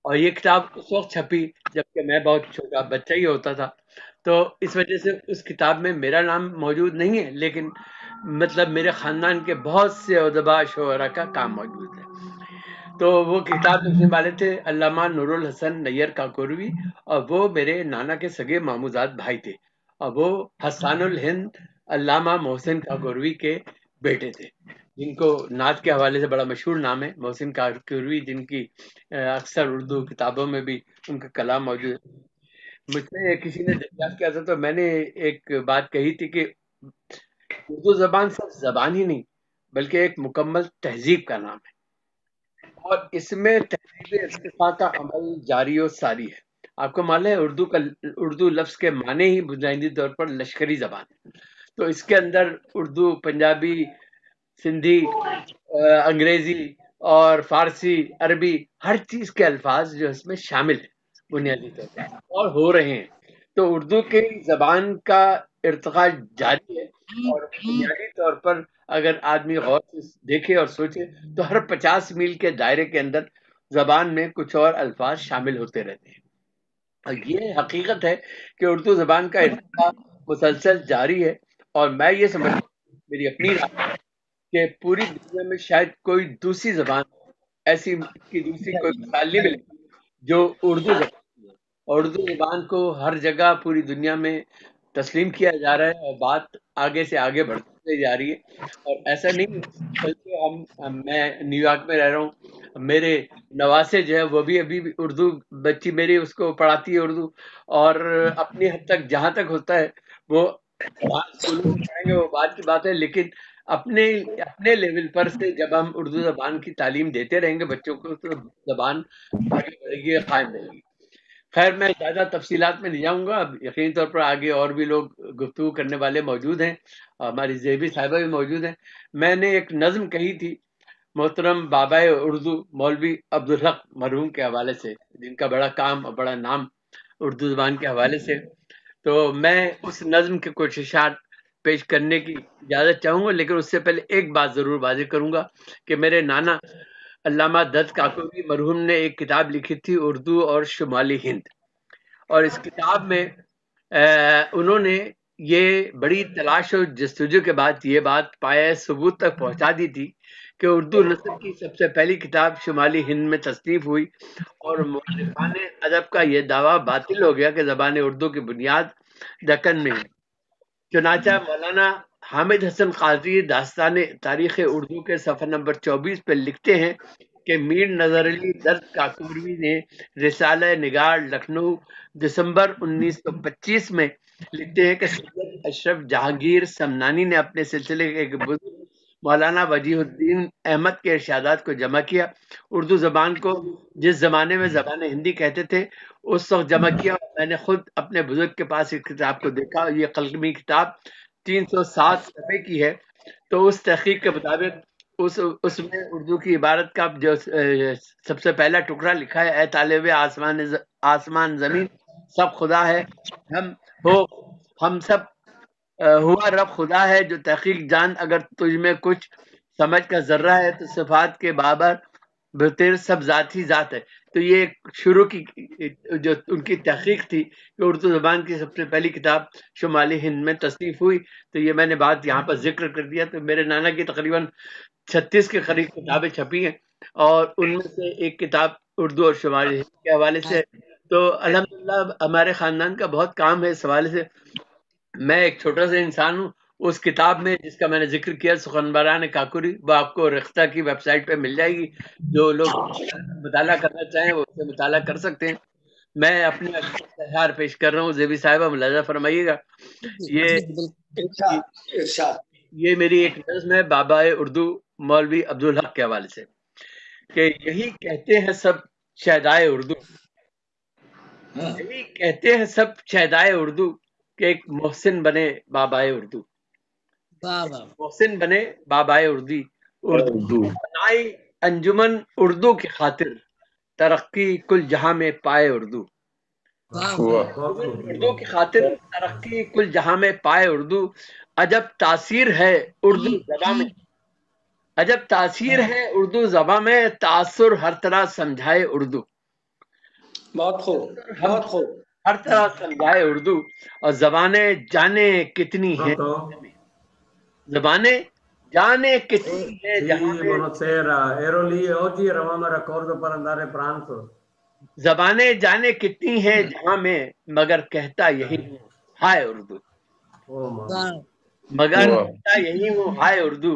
اور یہ کتاب اس وقت چھپی جبکہ میں بہت چھوٹا بچہ ہی ہوتا تھا، تو اس وجہ سے اس کتاب میں میرا نام موجود نہیں ہے، لیکن مطلب میرے خاندان کے بہت سے ادبا شعراء کا کام موجود ہے۔ تو وہ کتاب لکھنے والے تھے علامہ نور الحسن نیر کاکوروی، اور وہ میرے نانا کے سگے ماموزاد بھائی تھے، اور وہ حسان الہند علامہ محسن کاکوروی کے بیٹے تھے، جن کو نعت کے حوالے سے بڑا مشہور نام ہے محسن کاکوروی، جن کی اکثر اردو کتابوں میں بھی ان کا کلام موجود ہے۔ مجھ سے کسی نے دریافت کیا تھا تو میں نے ایک بات کہی تھی کہ اردو زبان صرف زبان ہی نہیں بلکہ ایک مکمل تہذیب کا نام ہے، اور اس میں تہذیب ارتقاء کا عمل جاری و ساری ہے۔ آپ کو معلوم ہے اردو لفظ کے معنی ہی بنیادی طور پر لشکری زبان ہے، تو اس کے اندر اردو، پنجابی، سندھی، انگریزی اور فارسی، عربی، ہر چیز کے الفاظ جو اس میں شامل ہیں بنیادی طور پر اور ہو رہے ہیں، تو اردو کی زبان کا ارتقاء جاری ہے، اور بنیادی طور پر اگر آدمی غور سے دیکھے اور سوچے تو ہر 50 میل کے دائرے کے اندر زبان میں کچھ اور الفاظ شامل ہوتے رہتے ہیں، اور یہ حقیقت ہے کہ اردو زبان کا ارتقاء مسلسل جاری ہے، اور میں یہ سمجھتا ہوں، میری اپنی رائے کہ پوری دنیا میں شاید کوئی دوسری زبان ایسی کی دوسری کوئی مثال نہیں ملے جو اردو زبان ہے، اور اردو زبان کو ہر جگہ پوری دنیا میں تسلیم کیا جا رہا ہے، اور بات آگے سے آگے بڑھتی جا رہی ہے، اور ایسا نہیں بلکہ میں نیو یارک میں رہ رہا ہوں، میرے نواسے جو ہے وہ بھی ابھی اردو، بچی میری اس کو پڑھاتی ہے اردو، اور اپنی حد تک جہاں تک ہوتا ہے وہ اسکولوں میں پڑھائیں گے وہ بات کی بات ہے، لیکن اپنے لیول پر سے جب ہم اردو زبان کی تعلیم دیتے رہیں گے بچوں کو تو زبان آگے بڑھے گی، قائم رہے گی۔ خیر میں زیادہ تفصیلات میں نہیں جاؤں گا، اب یقینی طور پر آگے اور بھی لوگ گفتگو کرنے والے موجود ہیں، ہماری زیبی صاحبہ بھی موجود ہیں۔ میں نے ایک نظم کہی تھی محترم بابا اردو مولوی عبدالحق مرحوم کے حوالے سے، جن کا بڑا کام اور بڑا نام اردو زبان کے حوالے سے، تو میں اس نظم کے کچھ اشعار پیش کرنے کی اجازت چاہوں گا، لیکن اس سے پہلے ایک بات ضرور واضح کروں گا کہ میرے نانا علامہ دت کاکوری مرحوم نے ایک کتاب لکھی تھی اردو اور شمالی ہند، اور اس کتاب میں انہوں نے یہ بڑی تلاش و جستجو کے بعد یہ بات پائے ثبوت تک پہنچا دی تھی کہ اردو نثر کی سب سے پہلی کتاب شمالی ہند میں تصنیف ہوئی، اور مؤرخان ادب کا یہ دعویٰ باطل ہو گیا کہ زبان اردو کی بنیاد دکن میں ہے۔ چنانچہ مولانا حامد حسن قاضی داستان تاریخ اردو کے صفحہ نمبر 24 پہ لکھتے ہیں کہ میر نظر علی دت کاکوروی نے رسالہ نگار لکھنؤ دسمبر 1925 میں لکھتے ہیں کہ سید اشرف جہانگیر سمنانی نے اپنے سلسلے کے ایک بزرگ مولانا وجیہ الدین احمد کے ارشادات کو جمع کیا، اردو زبان کو جس زمانے میں زبان ہندی کہتے تھے اس وقت جمع کیا، میں نے خود اپنے بزرگ کے پاس اس کتاب کو دیکھا، یہ قلمی کتاب 307 صفحے کی ہے، تو اس تحقیق کے مطابق اس میں اردو کی عبارت کا جو سب سے پہلا ٹکڑا لکھا ہے، اے طالب آسمان زمین سب خدا ہے، ہم سب ہوا رب خدا ہے، جو تحقیق جان اگر تجھ میں کچھ سمجھ کا ذرہ ہے تو صفات کے بابر بتر سب ذات ہی ذات ہے۔ تو یہ شروع کی جو ان کی تحقیق تھی کہ اردو زبان کی سب سے پہلی کتاب شمالی ہند میں تصنیف ہوئی، تو یہ میں نے بات یہاں پر ذکر کر دیا۔ تو میرے نانا کی تقریباً 36 کے قریب کتابیں چھپی ہیں، اور ان میں سے ایک کتاب اردو اور شمالی ہند کے حوالے سے، تو الحمدللہ ہمارے خاندان کا بہت کام ہے اس حوالے سے۔ میں ایک چھوٹا سا انسان ہوں، اس کتاب میں جس کا میں نے ذکر کیا سخنوران کاکوری، وہ آپ کو رختہ کی ویب سائٹ پہ مل جائے گی، جو لوگ مطالعہ کرنا چاہیں وہ اس سے مطالعہ کر سکتے ہیں۔ میں اپنے اشعار پیش کر رہا ہوں. زیبی صاحبہ ملاحظہ فرمائیے گا. یہ میری ایک نظم ہے بابا اردو مولوی عبدالحق کے حوالے سے کہ یہی کہتے ہیں سب شہدائے اردو، یہی کہتے ہیں سب شہدائے اردو کہ ایک محسن بنے بابائے اردو، محسن بنے بابائے اردو بنائی انجمن اردو کی خاطر، ترقی کل جہاں میں پائے اردو، اردو کی خاطر ترقی کل جہاں میں پائے اردو. عجب تاثیر ہے اردو زبان میں، عجب تاثیر ہے اردو زبان میں، تاثر ہر طرح سمجھائے اردو. بہت خوب، بہت خوب. ہر طرح سمجھائے اردو. اور زبانیں جانے کتنی ہیں، زبانیں جانے کتنی ہیں جہاں زبانیں جانے کتنی ہیں جہاں میں، مگر کہتا یہی ہوں ہائے اردو، مگر کہتا یہی ہوں ہائے اردو.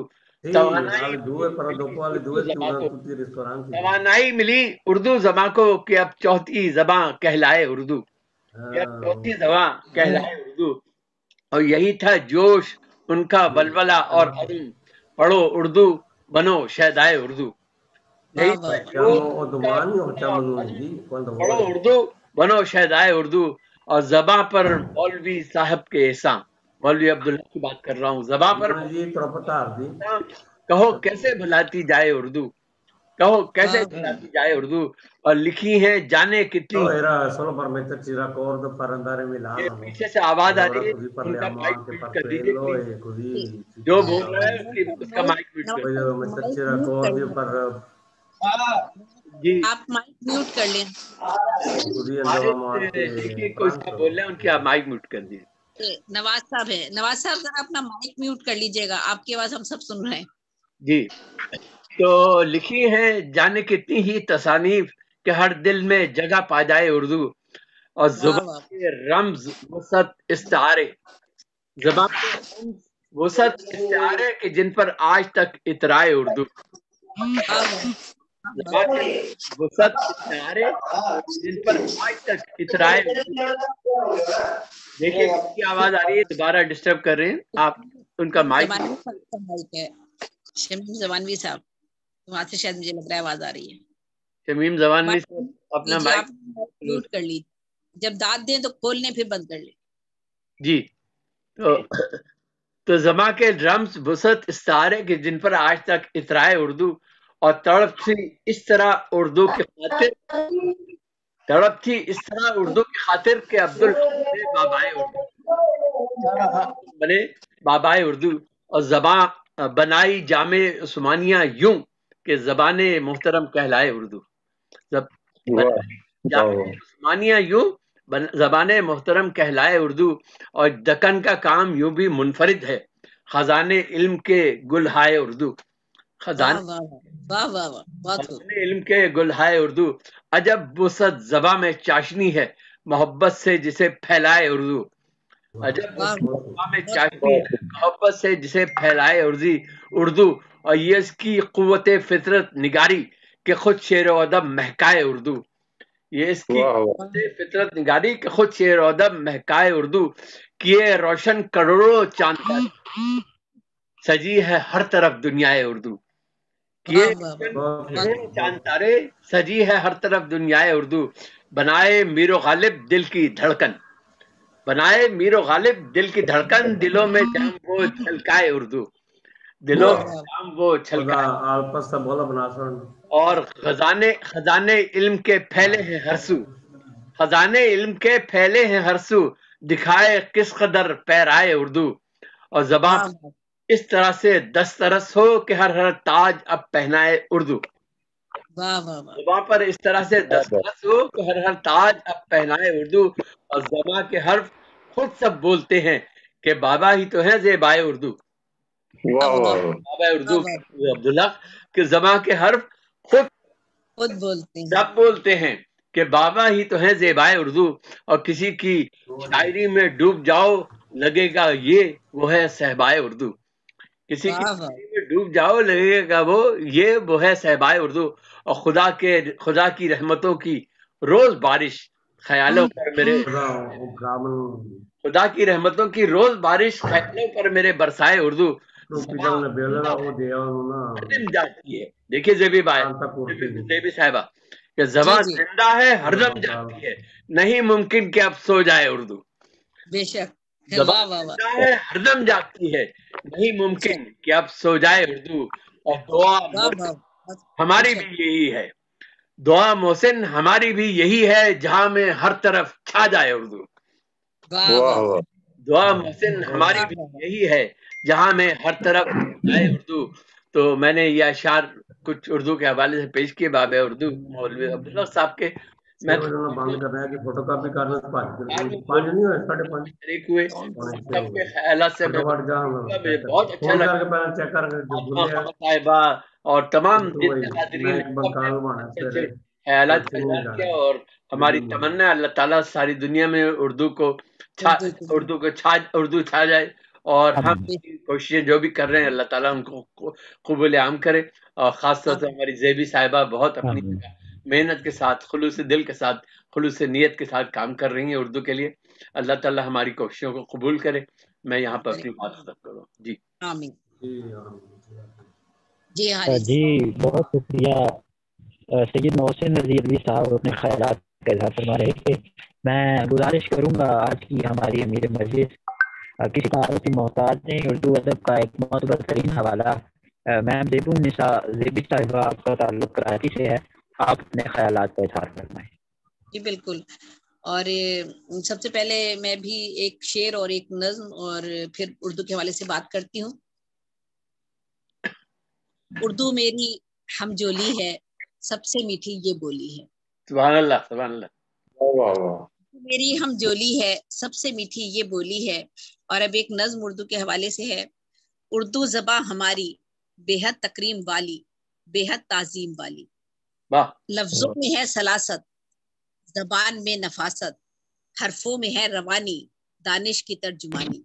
توانائی ملی اردو زبان کو کہ اب چوتھی زبان کہلائے اردو، کہ اب چوتھی زبان کہلائے اردو. اور یہی تھا جوش ان کا ولولہ اور عزم، پڑھو اردو بنو شہدائے اردو. یہی تھا جوش ان کا ولولہ اور عزم، پڑھو اردو بنو شہدائے اردو. اور زباں پر مولوی صاحب کے احسان، مولوی عبداللہ کی بات کر رہا ہوں. زباں پر کہو کیسے بھلاتی جائے اردو، کہو کیسے بھلاتی جائے اردو. اور لکھی ہے جانے کتنی، پیچھے سے آواز آ رہی ہے، ان کا مائک میوٹ کر دیجیے، جو بول رہا ہے اس کا مائک میوٹ کر جی. آپ مائک میوٹ کر لیں. دیکھیے کوئی صاحب بول رہے ہیں، ان کی آپ مائک میوٹ کر دیجیے. نواز صاحب ہے، نواز صاحب ذرا اپنا مائک میوٹ کر لیجیے گا، آپ کی آواز ہم سب سن رہے ہیں. جی. تو لکھی ہے جانے کتنی ہی تصانیف کہ ہر دل میں جگہ پا جائے اردو. اور زبان کے رمز وسعت استعارے، زبان کے رمز وسعت استعارے کہ جن پر آج تک اطرائے اردو، زبان کے وسعت استعارے جن پر آج تک اطرائے اردو. دیکھیے کی آواز آ رہی ہے، دوبارہ ڈسٹرب کر رہے ہیں آپ، ان کا مائک ہے. شمیم زبانوی صاحب وہاں سے شاید مجھے لگ رہا ہے آواز آ رہی ہے. شمیم زبانوی صاحب اپنا مائک میوٹ کر لیجیے، جب داد دیں تو کھول لیں پھر بند کر لیں. جی. تو زبان کے رمز وسعت استعارے کہ جن پر آج تک اطرائے اردو. اور تڑپ تھی اس طرح اردو کی خاطر، تڑپ تھی اس طرح اردو کی خاطر کہ عبدالحق بابائے اردو بنے بابائے اردو. اور زبان بنائی جامع عثمانیہ یوں کہ زبان محترم کہلائے اردو، جامع عثمانیہ یوں زبان محترم کہلائے اردو. اور دکن کا کام یوں بھی منفرد ہے، خزانے علم کے گلہائے اردو، خزانے علم کے گلہائے اردو. عجب وسعت زباں میں چاشنی ہے محبت سے جسے پھیلائے اردو، عجب زباں میں چاشنی ہے محبت سے جسے پھیلائے اردو. اور یہ اس کی قوت فطرت نگاری کہ خود شعر و ادب مہکائے اردو، یہ اس کی قوت فطرت نگاری کہ خود شعر و ادب مہکائے اردو. کیے روشن کروڑوں چاند سجی ہے ہر طرف دنیائے اردو، کیے کروڑوں چاند تارے سجی ہے ہر طرف دنیائے اردو. بنائے میر و غالب دل کی دھڑکن، بنائے میر و غالب دل کی دھڑکن، دلوں میں جام وہ چھلکائے اردو، دلوں میں جام وہ چھلکائے. اور خزانے علم کے پھیلے ہیں ہر سو، خزانے علم کے پھیلے ہیں ہر سو، دکھائے کس قدر پیرائے اردو. اور زبان اس طرح سے دسترس ہو کہ ہر تاج اب پہنائے اردو، زبان پر اس طرح سے دسترس ہو کہ ہر تاج اب پہنائے اردو. اور زبان کے حرف خود سب بولتے ہیں کہ بابا ہی تو ہے زیبائے اردو، بابا اردو عبداللہ کہ زبان کے حرف خود سب بولتے ہیں کہ بابا ہی تو ہے زیبائے اردو. اور کسی کی شاعری میں ڈوب جاؤ لگے گا یہ وہ ہے صحبائے اردو، کسی کی شاعری میں ڈوب جاؤ لگے گا وہ ہے صحبائے اردو. اور خدا کی رحمتوں کی روز بارش ख्यालों पर मेरे खुदा की रहमतों की रोज बारिश ख्यालों पर मेरे बरसाए उर्दू हरदम जाती है। देखिए जेबी साहिबा कि ज़बान जिंदा है हरदम जाती है, नहीं मुमकिन कि अब सो जाए उर्दू। बेशक, ज़बान जिंदा है हरदम जाती है, नहीं मुमकिन कि अब सो जाए उर्दू। और दुआ हमारी भी यही है, दुआ मोहसिन हमारी भी यही है, जहां में हर तरफ छा जाए उर्दू। दुआ मोहसिन हमारी भी यही है, जहां में हर तरफ जाए उर्दू। तो मैंने ये अशार कुछ उर्दू के हवाले से पेश किए बाब उर्दू मौलवी अब्दुल्ला साहब के। मैं बंद कर रहा है कि फोटोकॉपी करना हुए सबके ख्यालात से मुझे बहुत अच्छा लगा साहिबा और तमाम जितने हाज़रीन ख्यालात किया। और हमारी तमन्ना अल्लाह ताला सारी दुनिया में उर्दू छा जाए। और हम कोशिशें जो भी कर रहे हैं अल्लाह ताला उनको कबूल आम करे। और खास तौर से हमारी ज़ेबी साहिबा बहुत अपनी मेहनत के साथ, खुलूस दिल के साथ, खुलूस नियत के साथ काम कर रही हैं उर्दू के लिए। अल्लाह ताला हमारी कोशिशों को कबूल करे। मैं यहाँ पर अपनी बात खत्म करूँ। जी आमीन। जी बहुत शुक्रिया सैयद मोहसिन रज़वी साहब अपने ख्यालात का इज़हार फरमा रहे थे। मैं गुजारिश करूँगा आज की हमारी अमीर मजलिस किसी तारुफ की मोहताज नहीं, उर्दू अदब का एक मोतबर तरीन हवाला मैम ज़ेबुन्निसा ज़ेबी साहिबा का ताल्लुक कराची से है। आप अपने ख्यालात का इज़हार फरमाएं। जी बिल्कुल। और सबसे पहले मैं भी एक शेर और एक नज्म और फिर उर्दू के हवाले से बात करती हूँ। उर्दू मेरी हमजोली है, सबसे मीठी ये बोली है। सुभान अल्लाह, सुभान अल्लाह। मेरी हमजोली है, सबसे मीठी ये बोली है। और अब एक नज्म उर्दू के हवाले से है। उर्दू ज़बां हमारी बेहद तकरीम वाली, बेहद ताजीम वाली। लफ्जों में है सलासत, ज़बान में नफासत, हरफों में है रवानी, दानिश की तर्जुमानी।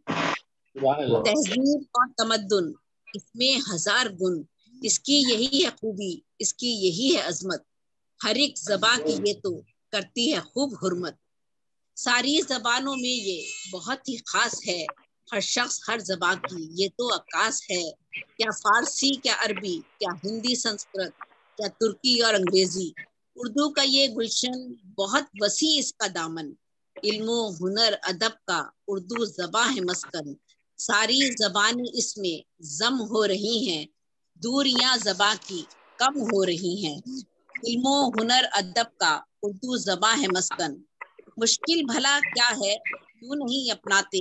तहजीब और तमद्दुन इसमें हजार गुण, इसकी यही है खूबी, इसकी यही है अजमत। हर एक ज़बां की ये तो करती है खूब हुर्मत। सारी ज़बानों में ये बहुत ही खास है, हर शख्स हर ज़बां की ये तो अक्कास है। क्या फारसी, क्या अरबी, क्या हिंदी संस्कृत, क्या तुर्की और अंग्रेजी। उर्दू का ये गुलशन बहुत वसी इसका दामन। इल्मो हुनर अदब का उर्दू ज़बां है मस्कन। सारी ज़बानें इसमें जम हो रही हैं, दूरियां ज़बां की कम हो रही हैं। इल्मो हुनर अदब का उर्दू ज़बां है मस्कन। मुश्किल भला क्या है क्यों नहीं अपनाते,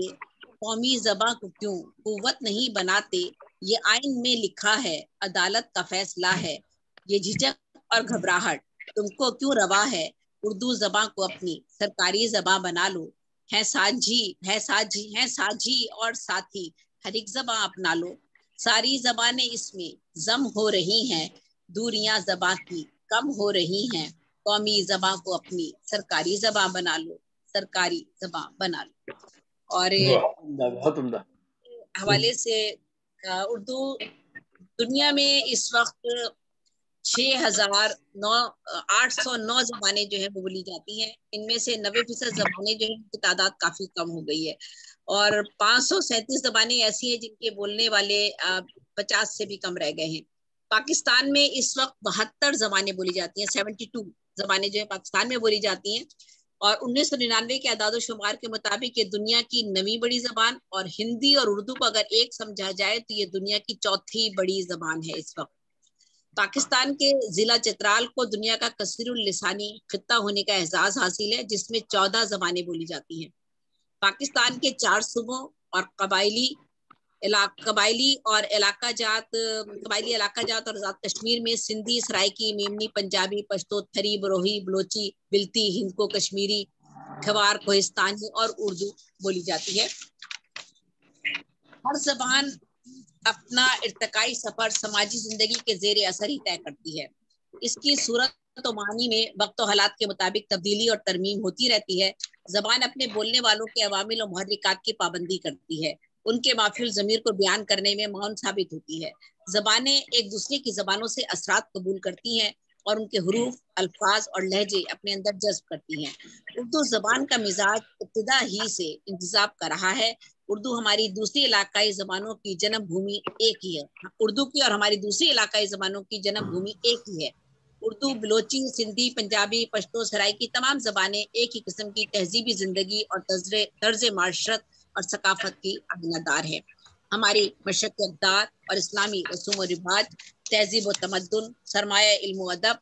कौमी ज़बां को क्यों कुव्वत नहीं बनाते। ये आइन में लिखा है, अदालत का फैसला है। ये झिझक और घबराहट तुमको क्यों रवा है, उर्दू ज़बां को अपनी सरकारी ज़बां बना लो। है साझी और साथी, हर एक ज़बां अपना लो। सारी ज़बानें इसमें जम हो रही हैं, दूरियां ज़बां की कम हो रही हैं। कौमी ज़बां को अपनी सरकारी ज़बां बना लो, सरकारी ज़बां बना लो। और बहुत उम्दा हवाले से उर्दू दुनिया में इस वक्त 6,809 ज़बानें जो है वो बोली जाती हैं। इनमें से 90% ज़बानें जो है उनकी तादाद काफी कम हो गई है। और 537 ज़बानें ऐसी हैं जिनके बोलने वाले 50 से भी कम रह गए हैं। पाकिस्तान में इस वक्त 72 ज़बानें बोली जाती हैं, 72 ज़बानें जो है पाकिस्तान में बोली जाती हैं। और 1999 के आदाद शुमार के मुताबिक ये दुनिया की 9वीं बड़ी ज़बान, और हिंदी और उर्दू को अगर एक समझा जाए तो ये दुनिया की 4थी बड़ी ज़बान है इस वक्त। पाकिस्तान के जिला चित्राल को दुनिया का कसीरुल लिसानी खित्ता होने का एजाज हासिल है, जिसमें 14 ज़बानें बोली जाती हैं। पाकिस्तान के 4 सूबों और कबायली इलाका जात और आज़ाद कश्मीर में सिंधी, सराइकी, मेमनी, पंजाबी, पश्तो, थरी, बरोही, बलोची, बिलती, हिंदको, कश्मीरी, खवार, कोहिस्तानी और उर्दू बोली जाती है। हर ज़बान अपना इर्तिकाई सफर समाजी जिंदगी के जेर असर ही तय करती है। इसकी सूरत तो मानी में वक्त और हालात के मुताबिक तब्दीली और तरमीम होती रहती है। ज़बान अपने बोलने वालों के अवामिल और मुहर्रिकात की पाबंदी करती है, उनके माफिल ज़मीर को बयान करने में मौन साबित होती है। ज़बानें एक दूसरे की ज़बानों से असरात कबूल करती हैं और उनके हरूफ, अल्फाज और लहजे अपने अंदर जज्ब करती हैं। उर्दू ज़बान का मिजाज इब्तिदा ही से इंतज़ाब का रहा है। उर्दू हमारी दूसरी इलाकाई ज़बानों की जन्म भूमि एक ही है। उर्दू की और हमारी दूसरी इलाकाई ज़बानों की जन्म भूमि एक ही है। उर्दू, बलोची, सिंधी, पंजाबी, पश्तो, सराइकी तमाम ज़बानें एक ही किस्म की तहजीबी ज़िंदगी और तर्ज माशरत और सकाफत की आबिनादार है। हमारी मशक़ अक़दार और इस्लामी रसूम व रिवाज, तहजीब व तमद्दुन, सरमाया इल्म व अदब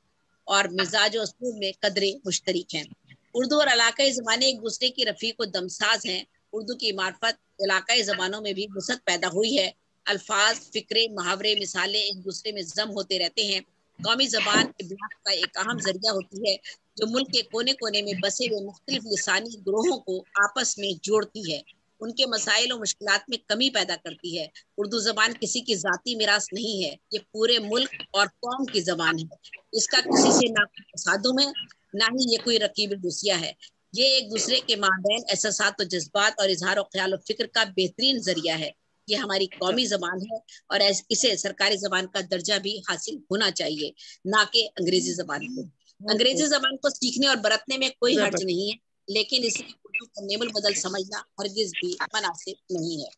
और मिजाज व उसलूब में कदरे मुश्तरक हैं। उर्दू और इलाकाई ज़बानें एक दूसरे की रफ़ीक व दमसाज हैं। उर्दू की मार्फत इलाकाई ज़बानों में भी वसअत पैदा हुई है। अल्फाज, फ़िक्रे, मुहावरे, मिसालें एक दूसरे में ज़म होते रहते हैं। कौमी ज़बान इब्लाग का एक अहम ज़रिया होती है जो मुल्क के कोने कोने में बसे हुए मुख्तलिफ लिसानी ग्रोहों को आपस में जोड़ती है, उनके मसाइल और मुश्किलात में कमी पैदा करती है। उर्दू ज़बान किसी की ज़ाती मिरास नहीं है, ये पूरे मुल्क और कौम की ज़बान है। इसका किसी से ना कोई तसादुम है, ना ही ये कोई रकीब दूसिया है। ये एक दूसरे के माबैन एहसासात और जज्बात और इजहार और ख्याल और फिक्र का बेहतरीन जरिया है। ये हमारी कौमी ज़बान है और इसे सरकारी ज़बान का दर्जा भी हासिल होना चाहिए, ना कि अंग्रेजी ज़बान को। अंग्रेजी ज़बान को सीखने और बरतने में कोई हर्ज नहीं है, लेकिन इसे उर्दू का नेमुल बदल समझना हरगिज भी मुनासिब नहीं है।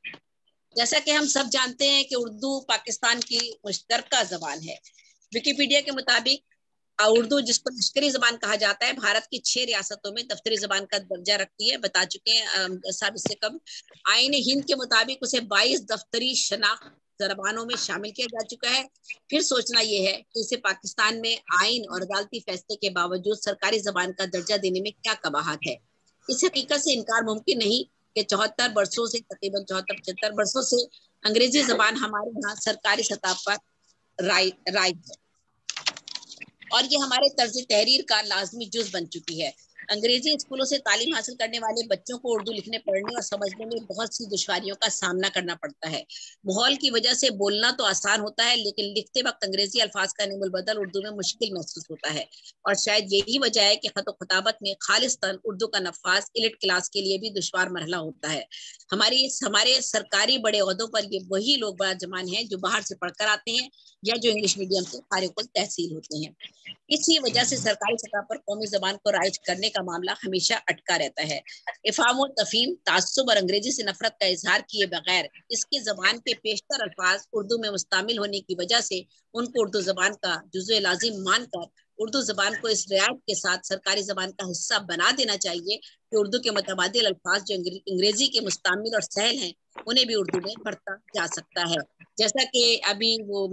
जैसा कि हम सब जानते हैं कि उर्दू पाकिस्तान की मुश्तरका ज़बान है। विकिपीडिया के मुताबिक उर्दू, जिसको लश्करी ज़बान कहा जाता है, भारत की 6 रियासतों में दफ्तरी ज़बान का दर्जा रखती है। बता चुके हैं साहब इससे कब। आईन हिंद के मुताबिक उसे 22 दफ्तरी शनाख्त ज़बानों में शामिल किया जा चुका है। फिर सोचना यह है कि इसे पाकिस्तान में आइन और अदालती फैसले के बावजूद सरकारी ज़बान का दर्जा देने में क्या कबाहत है। इस हकीकत से इनकार मुमकिन नहीं कि 74 बरसों से, तकरीबन 74-75 बरसों से अंग्रेजी ज़बान हमारे यहाँ सरकारी सतह पर राइज है और ये हमारे तर्ज तहरीर का लाजमी जुज बन चुकी है। अंग्रेजी स्कूलों से तालीम हासिल करने वाले बच्चों को उर्दू लिखने, पढ़ने और समझने में बहुत सी दुश्वारियों का सामना करना पड़ता है। माहौल की वजह से बोलना तो आसान होता है, लेकिन लिखते वक्त अंग्रेजी अल्फाज का नेमुल बदल उर्दू में मुश्किल महसूस होता है और शायद यही वजह है कि खत खताबत में खालिस्तन उर्दू का नफाज एलिट क्लास के लिए भी दुश्वार मरहला होता है। हमारे सरकारी बड़े ओहदों पर ये वही लोग बाजमान हैं जो बाहर से पढ़कर आते हैं या जो इंग्लिश मीडियम से फारिग तहसील होते हैं। इसी वजह से सरकारी सतह पर कौमी ज़बान को राइज करने का मामला हमेशा अटका रहता है। इफ़हाम और तफ़हीम, तासुब और अंग्रेजी से नफरत का इजहार किए बगैर इसकी ज़बान के पेशतर अल्फाज उर्दू में मुस्तामिल होने की वजह से उनको उर्दू ज़बान का जुज़्व लाजिम मानकर उर्दू ज़बान को इस रियायत के साथ सरकारी ज़बान का हिस्सा बना देना चाहिए कि उर्दू के मुतबादिल अल्फाज जो अंग्रेजी के मुस्तामिल और सहल हैं, उन्हें भी उर्दू में पढ़ता जा सकता है। जैसा कि अभी वो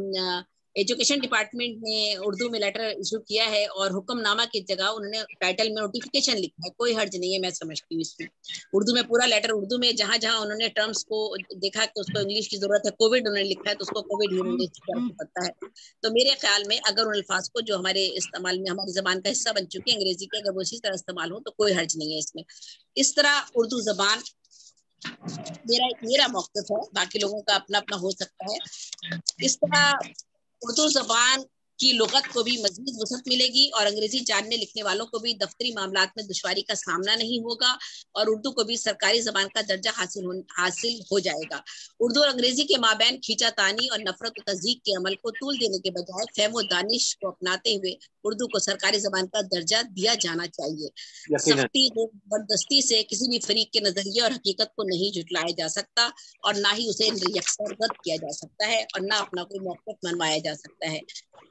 एजुकेशन डिपार्टमेंट ने उर्दू में लेटर इशू किया है और हुक्मनामा की जगह उन्होंने टाइटल में नोटिफिकेशन लिखा है। कोई हर्ज नहीं है, मैं समझती हूँ इसमें। उर्दू में पूरा लेटर उर्दू में, जहां जहां उन्होंने टर्म्स को देखा कि उसको इंग्लिश की जरूरत है, कोविड उन्होंने लिखा है तो उसको कोविड ही उन्होंने पता है। तो मेरे ख्याल में अगर उन अल्फाज को जो हमारे इस्तेमाल में हमारी ज़बान का हिस्सा बन चुकी है अंग्रेजी के, अगर वो इसी तरह इस्तेमाल हो तो कोई हर्ज नहीं है इसमें। इस तरह उर्दू ज़बान मेरा मौक़िफ़ है, बाकी लोगों का अपना अपना हो सकता है। इस तरह उर्दू ज़बान की लुगत को भी मज़ीद वसअत मिलेगी और अंग्रेजी जानने लिखने वालों को भी दफ्तरी मामलात में दुश्वारी का सामना नहीं होगा और उर्दू को भी सरकारी ज़बान का दर्जा हासिल हो जाएगा। उर्दू और अंग्रेजी के माबैन खींचातानी और नफरत और तज़यीक़ के अमल को तूल देने के बजाय फ़हम व दानिश को अपनाते हुए उर्दू को सरकारी ज़बान का दर्जा दिया जाना चाहिए। सख्ती व जबरदस्ती से किसी भी फरीक के नज़रिए और हकीकत को नहीं झुटलाया जा सकता और ना ही उसे यकसर रद्द किया जा सकता है और ना अपना कोई मौक़िफ़ मनवाया जा सकता है।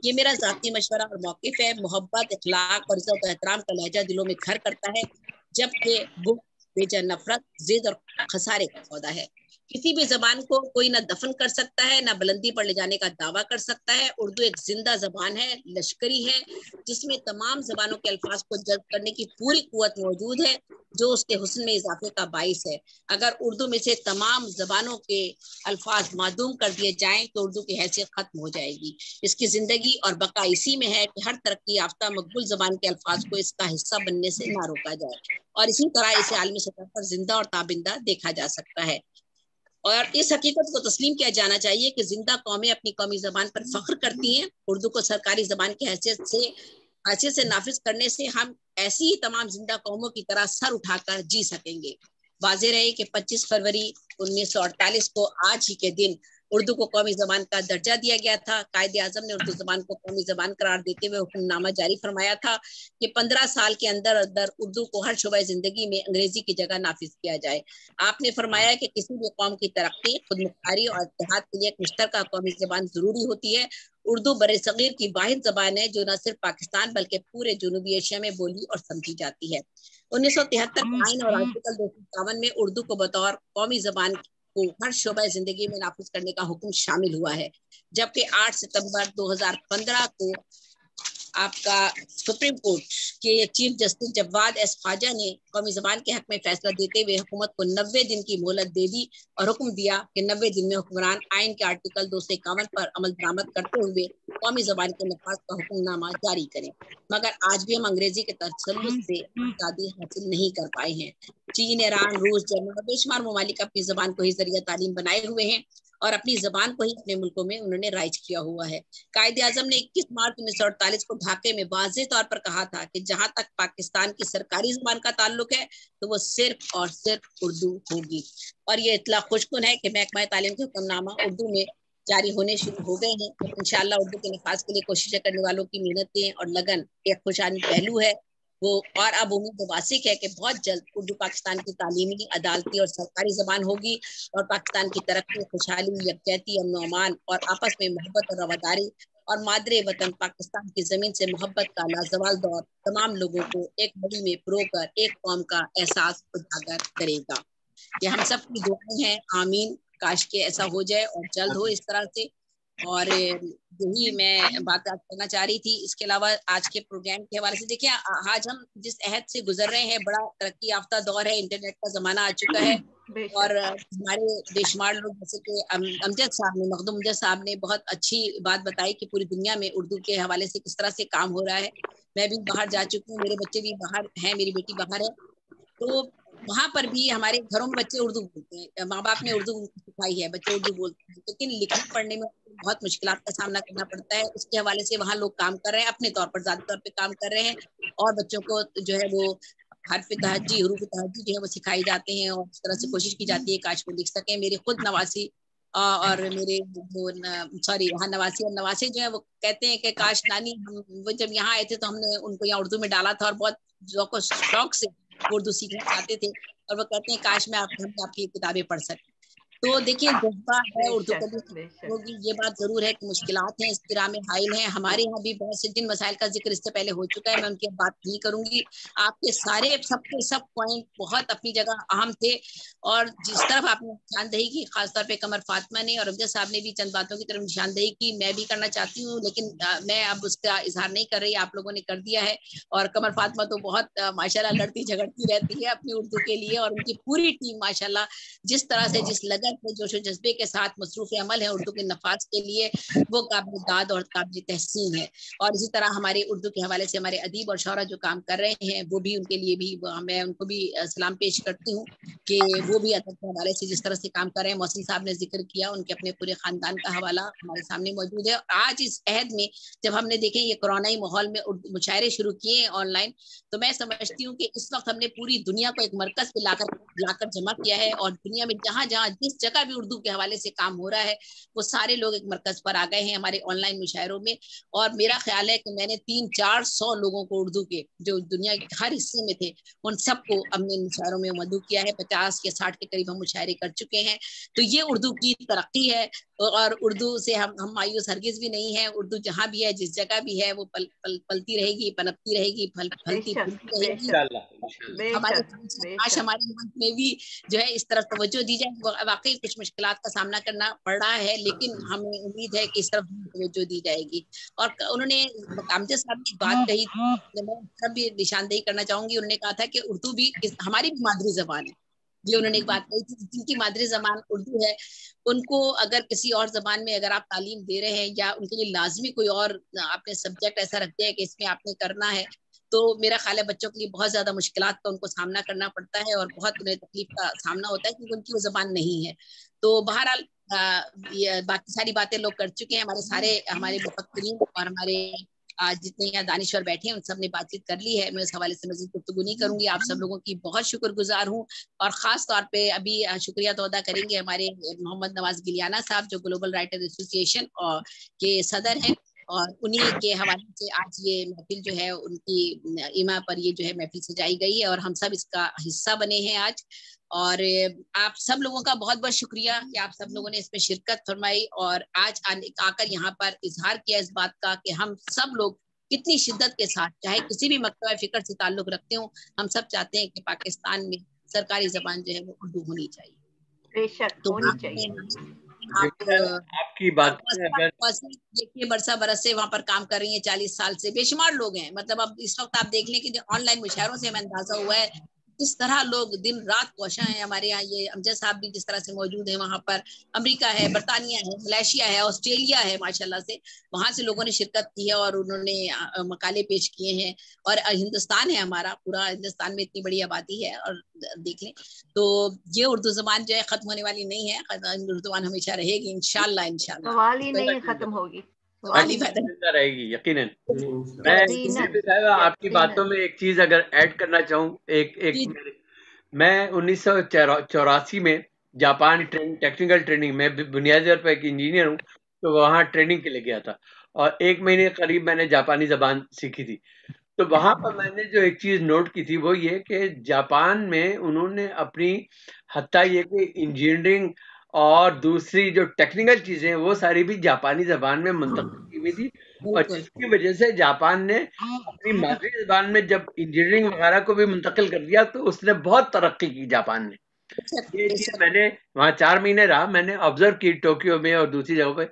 ये मेरा ज़ाती मशवरा और मौक़िफ़ है। मोहब्बत, इखलाक और इज़्ज़त और एहतराम का लहजा दिलों में घर करता है, जबकि बुग़्ज़, बेजा नफरत, ज़िद और खसारे का सौदा है। किसी भी ज़बान को कोई ना दफन कर सकता है, ना बुलंदी पर ले जाने का दावा कर सकता है। उर्दू एक जिंदा ज़बान है, लश्करी है, जिसमें तमाम ज़बानों के अल्फाज को जल्ब करने की पूरी कुव्वत मौजूद है, जो उसके हुस्न में इजाफे का बाइस है। अगर उर्दू में से तमाम ज़बानों के अल्फाज मादूम कर दिए जाएं तो उर्दू की हैसियत खत्म हो जाएगी। इसकी ज़िंदगी और बका इसी में है कि हर तरक्की याफ्ता मकबूल ज़बान के अल्फाज को इसका हिस्सा बनने से ना रोका जाए और इसी तरह इसे आलमी सतह पर जिंदा और ताबिंदा देखा जा सकता है। और इस हकीकत को तस्लीम किया जाना चाहिए कि जिंदा कौमें अपनी कौमी ज़बान पर फख्र करती हैं। उर्दू को सरकारी ज़बान की हैसियत से नाफिज करने से हम ऐसी ही तमाम जिंदा कौमों की तरह सर उठाकर जी सकेंगे। वाज़ेह रहे कि 25 फरवरी 1948 को आज ही के दिन उर्दू को कौमी जबान का दर्जा दिया गया था। कायदे आजम ने उर्दू जबान को कौमी जबान करार देते हुए हुक्मनामा जारी फरमाया था कि 15 साल के अंदर अंदर उर्दू को हर शोबे जिंदगी में अंग्रेजी की जगह नाफिज किया जाए। आपने फरमाया कि किसी भी कौम की तरक्की, खुदमुख्तारी और इत्तेहाद के लिए एक मुश्तरका कौमी जबान जरूरी होती है। उर्दू बरे-सगीर की वाहिद जबान है जो न सिर्फ पाकिस्तान बल्कि पूरे जनूबी एशिया में बोली और समझी जाती है। 1973 के आइन और आर्टिकल 251 में उर्दू को बतौर कौमी जबान को हर शोबे जिंदगी में नाफिज करने का हुक्म शामिल हुआ है, जबकि 8 सितंबर 2015 को आपका सुप्रीम कोर्ट के chief justice Jawwad S Khawaja ने कौमी जबान के हक में फैसला देते हुए हुकूमत को 90 दिन की मोहलत दे दी और हुक्म दिया कि 90 दिन में हुक्मरान आइन के आर्टिकल 251 पर अमल दरामद करते हुए कौमी जबान के नफाज का हुक्मनामा जारी करें। मगर आज भी हम अंग्रेजी के तसल्लुस से आज़ादी हासिल नहीं कर पाए हैं। चीन, ईरान, रूस, जर्मन और बेशुमार ममालिक अपनी जबान को ही जरिया तालीम बनाए हुए हैं और अपनी जबान को ही अपने मुल्कों में उन्होंने राइज किया हुआ है। कायदे आजम ने 21 मार्च 1948 को ढाके में वाज़ेह तौर पर कहा था कि जहां तक पाकिस्तान की सरकारी जबान का ताल्लुक है तो वो सिर्फ और सिर्फ उर्दू होगी। और ये इतला खुशकुन है कि महकमा तालीम के हुक्मनामा उर्दू में जारी होने शुरू हो गए हैं और इंशाअल्लाह उर्दू के नफाज के लिए कोशिशें करने वालों की मेहनतें और लगन एक खुशानी पहलू है वो। और अब उम्मीद वासिक है कि बहुत जल्द उर्दू पाकिस्तान की तालीमी, अदालती और सरकारी जबान होगी और पाकिस्तान की तरक्की, खुशहाली, यकजहती, अमन अमान और आपस में मोहब्बत और रवादारी और मादरे वतन पाकिस्तान की जमीन से मोहब्बत का लाजवाल दौर तमाम लोगों को एक बड़ी में परोकर एक कौम का एहसास उजागर करेगा। ये हम सब की दुआएं हैं, आमीन। काश के ऐसा हो जाए और जल्द हो इस तरह से। और यही मैं बात करना चाह रही थी। इसके अलावा आज के प्रोग्राम के हवाले से देखिए, आज हम जिस अहद से गुजर रहे हैं बड़ा तरक्की याफ्ता दौर है, इंटरनेट का जमाना आ चुका है और हमारे बेशुमार लोग जैसे कि अमजद साहब ने, मखदूम अमजद साहब ने बहुत अच्छी बात बताई कि पूरी दुनिया में उर्दू के हवाले से किस तरह से काम हो रहा है। मैं भी बाहर जा चुकी हूँ, मेरे बच्चे भी बाहर हैं, मेरी बेटी बाहर है, तो वहां पर भी हमारे घरों में बच्चे उर्दू बोलते हैं, माँ बाप ने उर्दू सिखाई है, बच्चे उर्दू बोलते हैं, लेकिन लिखने पढ़ने में बहुत मुश्किलात का सामना करना पड़ता है। उसके हवाले से वहाँ लोग काम कर रहे हैं, अपने तौर पर ज़्यादा तौर पे काम कर रहे हैं और बच्चों को जो है वो हरफ तहज्जी, हुरूफ तहज्जी जो है वो सिखाई जाते हैं और इस तरह से कोशिश की जाती है काश वो लिख सकें। मेरे खुद नवासी और मेरे वहाँ नवासी और नवासे जो है वो कहते हैं कि काश नानी हम वो जब यहाँ आए थे तो हमने उनको यहाँ उर्दू में डाला था और बहुत शौक से उर्दू सीखना चाहते थे और वो कहते हैं काश मैं आपकी किताबें पढ़ सकती। तो देखिए जज्बा है उर्दू कभी होगी, ये बात जरूर है कि मुश्किलात हैं, इस राह में हाइल हैं। हमारे यहाँ भी बहुत से जिन मसाइल का जिक्र इससे पहले हो चुका है, मैं उनकी बात नहीं करूंगी। आपके सब पॉइंट बहुत अपनी जगह अहम थे और जिस तरफ आपने निशानदेही की, खासतौर पे कमर फातिमा ने और अमजद साहब ने भी चंद बातों की तरफ निशानदेही की, मैं भी करना चाहती हूँ लेकिन मैं अब उसका इजहार नहीं कर रही, आप लोगों ने कर दिया है। और कमर फातिमा तो बहुत माशाल्लाह लड़ती झगड़ती रहती है अपनी उर्दू के लिए और उनकी पूरी टीम माशाल्लाह जिस तरह से जिस लगन जोश जज्बे के साथ मसरूफ अमल है उर्दू के नफाज के लिए, वो काबिल दाद और काबिल तहसीन है। और इसी तरह हमारे उर्दू के हवाले से हमारे अदीब और शौरा जो काम कर रहे हैं वो भी, उनके लिए भी मैं उनको भी सलाम पेश करती हूँ कि वो भी अदब के हवाले से जिस तरह से काम कर रहे हैं। मोहसिन साहब ने जिक्र किया, उनके अपने पूरे खानदान का हवाला हमारे सामने मौजूद है। आज इस अहद में जब हमने देखे ये कोरोनाई माहौल में मुशायरे शुरू किए ऑनलाइन, तो मैं समझती हूँ कि इस वक्त हमने पूरी दुनिया को एक मरकज पे लाकर जमा किया है और दुनिया में जहाँ जहाँ जिस जगह भी उर्दू के हवाले से काम हो रहा है वो सारे लोग एक मरकज पर आ गए हैं हमारे ऑनलाइन मुशायरों में। और मेरा ख्याल है कि मैंने 300-400 लोगों को उर्दू के जो दुनिया के हर हिस्से में थे उन सबको अपने मुशायरों में मदू किया है। 50 या 60 के करीब हम मुशायरे कर चुके हैं। तो ये उर्दू की तरक्की है और उर्दू से हम मायूस हरगिज भी नहीं है। उर्दू जहाँ भी है, जिस जगह भी है, वो पलती रहेगी, पनपती रहेगी, फलती फूलती रहेगी। हमारे आज हमारे मुल्क में भी जो है इस तरफ तवज्जो दी जाए। वाकई कुछ मुश्किलात का सामना करना पड़ रहा है लेकिन हमें उम्मीद है कि इस तरफ तवज्जो दी जाएगी। और उन्होंने अमजद साहब ने बात कही, मैं भी निशानदेही करना चाहूंगी। उन्होंने कहा था कि उर्दू भी हमारी भी मादरी जबान है। ये उन्होंने एक बात कही थी, जिनकी मादरी जबान उर्दू है उनको अगर किसी और जबान में अगर आप तालीम दे रहे हैं या उनके लिए लाजमी कोई और आपने सब्जेक्ट ऐसा रखते हैं कि इसमें आपने करना है, तो मेरा ख्याल है बच्चों के लिए बहुत ज्यादा मुश्किलात का उनको सामना करना पड़ता है और बहुत उन्हें तकलीफ का सामना होता है क्योंकि उनकी वो जबान नहीं है। तो बहरहाल बाकी सारी बातें लोग कर चुके हैं, हमारे मुफक्किरीन और हमारे आज जितने यहाँ दानिश्वर बैठे हैं उन सब ने बातचीत कर ली है, मैं उस हवाले से मज़ीद गुफ्तगू नहीं करूंगी। आप सब लोगों की बहुत शुक्रगुजार हूँ और ख़ास तौर पे अभी शुक्रिया तो अदा करेंगे हमारे मोहम्मद नवाज गिलियाना साहब जो ग्लोबल राइटर एसोसिएशन और के सदर हैं, और उन्हीं के हवाले से आज ये महफिल जो है उनकी इमा पर ये जो है महफिल सजाई गई है और हम सब इसका हिस्सा बने हैं आज। और आप सब लोगों का बहुत बहुत शुक्रिया कि आप सब लोगों ने इसमें शिरकत फरमाई और आज आकर यहाँ पर इजहार किया इस बात का कि हम सब लोग कितनी शिद्दत के साथ चाहे किसी भी मकतबा फिक्र से ताल्लुक रखते हो, हम सब चाहते हैं कि पाकिस्तान में सरकारी जबान जो है वो उर्दू होनी चाहिए। बेशक तो होनी चाहिए। आपकी बात देखिए बरसा बरस से वहाँ पर काम कर रही है, 40 साल से बेशुमार लोग हैं। मतलब अब इस वक्त आप देख लें कि ऑनलाइन मुशायरों से हमें अंदाजा हुआ है किस तरह लोग दिन रात कोशा है। हमारे यहाँ ये अमजद साहब भी जिस तरह से मौजूद है, वहाँ पर अमेरिका है, बरतानिया है, मलेशिया है, ऑस्ट्रेलिया है, माशाल्लाह से वहाँ से लोगों ने शिरकत की है और उन्होंने मकाले पेश किए हैं। और हिंदुस्तान है हमारा, पूरा हिंदुस्तान में इतनी बड़ी आबादी है और देख लें तो ये उर्दू जबान जो है खत्म होने वाली नहीं है, उर्दू जबान हमेशा रहेगी इंशाल्लाह। इंशाल्लाह सवाल ही नहीं खत्म होगी, रहेगी यकीनन। मैं आपकी बातों में एक चीज अगर ऐड करना चाहूँ, मैं 1984 में जापान टेक्निकल ट्रेनिंग में बुनियादी तौर पर एक इंजीनियर हूँ, तो वहाँ ट्रेनिंग के लिए गया था और 1 महीने करीब मैंने जापानी जबान सीखी थी। तो वहां पर मैंने जो एक चीज नोट की थी वो ये कि जापान में उन्होंने अपनी हत्ता ये कि इंजीनियरिंग और दूसरी जो टेक्निकल चीजें हैं वो सारी भी जापानी जबान में मुंतकिल की हुई थी, और जिसकी वजह से जापान ने अपनी मादरी जबान में जब इंजीनियरिंग वगैरह को भी मुंतकिल कर दिया तो उसने बहुत तरक्की की जापान ने। ये चीज मैंने वहाँ 4 महीने रहा, मैंने ऑब्जर्व की टोक्यो में और दूसरी जगहों पे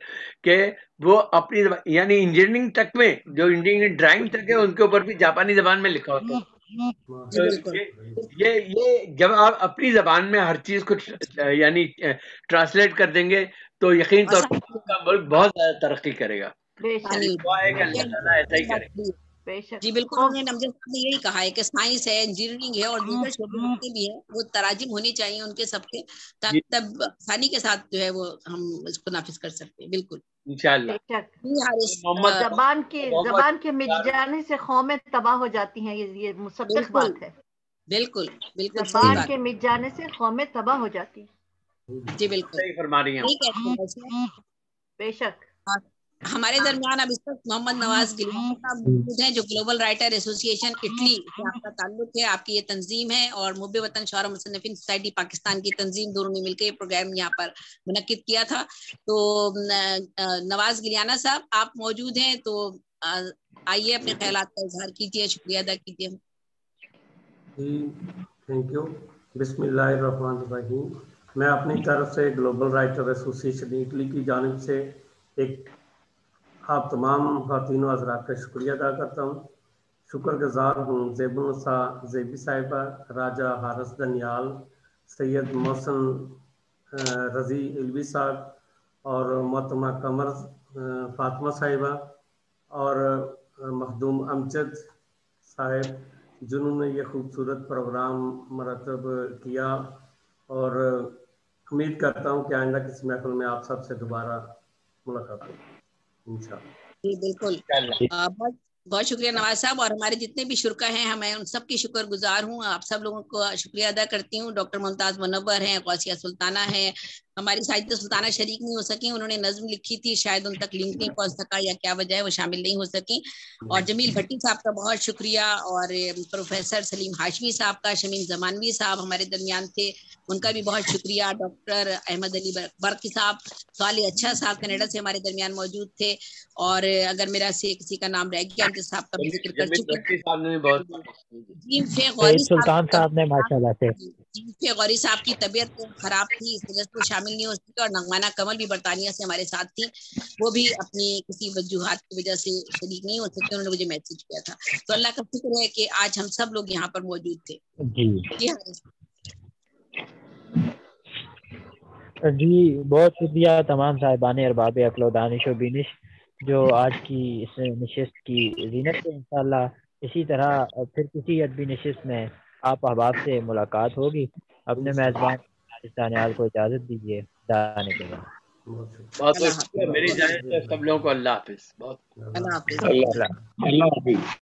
कि वो अपनी यानी इंजीनियरिंग तक में जो इंजीनियरिंग ड्राइंग तक है उनके ऊपर भी जापानी जबान में लिखा होता है। तो ये जब आप अपनी जबान में हर चीज को यानी ट्रांसलेट कर देंगे तो यकीन तौर पर मुल्क बहुत ज्यादा तरक्की करेगा। ऐसा ही करेगा। जी बिल्कुल, उन्होंने अमजद साहब ने यही कहा है कि साइंस है, इंजीनियरिंग है और दूसरे शोबे भी है, वो तराजिम होनी चाहिए उनके सबके, तब आसानी के साथ जो है वो हम इसको नाफिज कर सकते हैं। बिल्कुल इंशाल्लाह। जबान के मिट जाने से कौमें तबाह हो जाती हैं, ये मुसद्दक बात है। बिल्कुल बिल्कुल, जबान के मिट जाने से कौमें तबाह हो जाती हैं। जी बिल्कुल सही फरमा रही हैं। बेशक। हमारे दरमियान अब इस वक्त मोहम्मद नवाज गिलियाना साहब मौजूद हैं जो ग्लोबल राइटर एसोसिएशन इटली से आपका ताल्लुक है, आपकी ये तंजीम है और मुहब्बे वतन शौहरा मुसन्निफीन सोसाइटी पाकिस्तान की तंजीम, दोनों ने मिलकर ये प्रोग्राम यहाँ पर मुनक्किद किया था। तो नवाज गिलियाना साहब आप मौजूद हैं, तो आइए अपने ख्यालात का इजहार कीजिए, शुक्रिया अदा कीजिए। Thank you. बिस्मिल्लाहिर्रहमानिर्रहीम। मैं अपनी तरफ से ग्लोबल राइटर एसोसिएशन इटली की जानिब से एक आप तमाम ख़वातीन और हज़रात का शुक्रिया अदा करता हूँ। शुक्रगुज़ार हूँ ज़ेबुन्निसा ज़ेबी साहिबा, राजा हारिस दनियाल, सैयद मोहसिन रज़ी इल्वी साहब और मोहतरमा कमर फातिमा साहिबा और मखदूम अमजद साहिब, जिन्होंने ये खूबसूरत प्रोग्राम मरतब किया, और उम्मीद करता हूँ कि आइंदा किसी महफिल में आप सबसे दोबारा मुलाकात होगी। जी बिल्कुल, बहुत बहुत शुक्रिया नवाज साहब, और हमारे जितने भी शुरका हैं हमें उन सब की शुक्रगुजार हूँ। आप सब लोगों को शुक्रिया अदा करती हूँ। डॉक्टर मुमताज मुनव्वर हैं, गौसिया सुल्ताना है, हमारी साहित्य सुल्ताना शरीक नहीं हो सकी, उन्होंने नज्म लिखी थी, शायद उन तक लिंक नहीं पहुंच सका या क्या वजह है, वो शामिल नहीं हो सकी। और जमील भट्टी साहब का बहुत शुक्रिया, और प्रोफेसर सलीम हाशमी साहब का, शमीम जमानवी साहब हमारे दरमियान थे, उनका भी बहुत शुक्रिया। डॉक्टर अहमद अली बर्की साहब, साले अच्छा साहब कनाडा से हमारे दरमियान मौजूद थे, और अगर मेरा से किसी का नाम रह गया अमजद साहब का भी जिक्र कर चुके सुल्तान साहब ने माशाल्लाह से गौरी साहब की तबीयत खराब थी, इस वजह से वो शामिल नहीं हो सके, और नगमाना कमल भी बरतानिया से हमारे साथ थी, वो भी अपनी किसी वजूहात की वजह से शरीक नहीं हो सके, उन्होंने मुझे मैसेज किया था। तो अल्लाह का शुक्र है कि आज हम सब लोग यहाँ पर मौजूद थे। जी बहुत शुक्रिया तमाम साहिबान अरबाब अक्ल व दानिश व बीनिश जो आज की इस नशिस्त की ज़ीनत है। इंशाअल्लाह इसी तरह फिर किसी अदबी नशिस्त में आप अहबाब से मुलाकात होगी। अपने मेज़बान दानियाल को इजाज़त दीजिए। दाने के बाद بہت بہت شکریہ. میری جانب سے سب لوگوں کو اللہ حافظ. بہت اللہ حافظ. اللہ حافظ.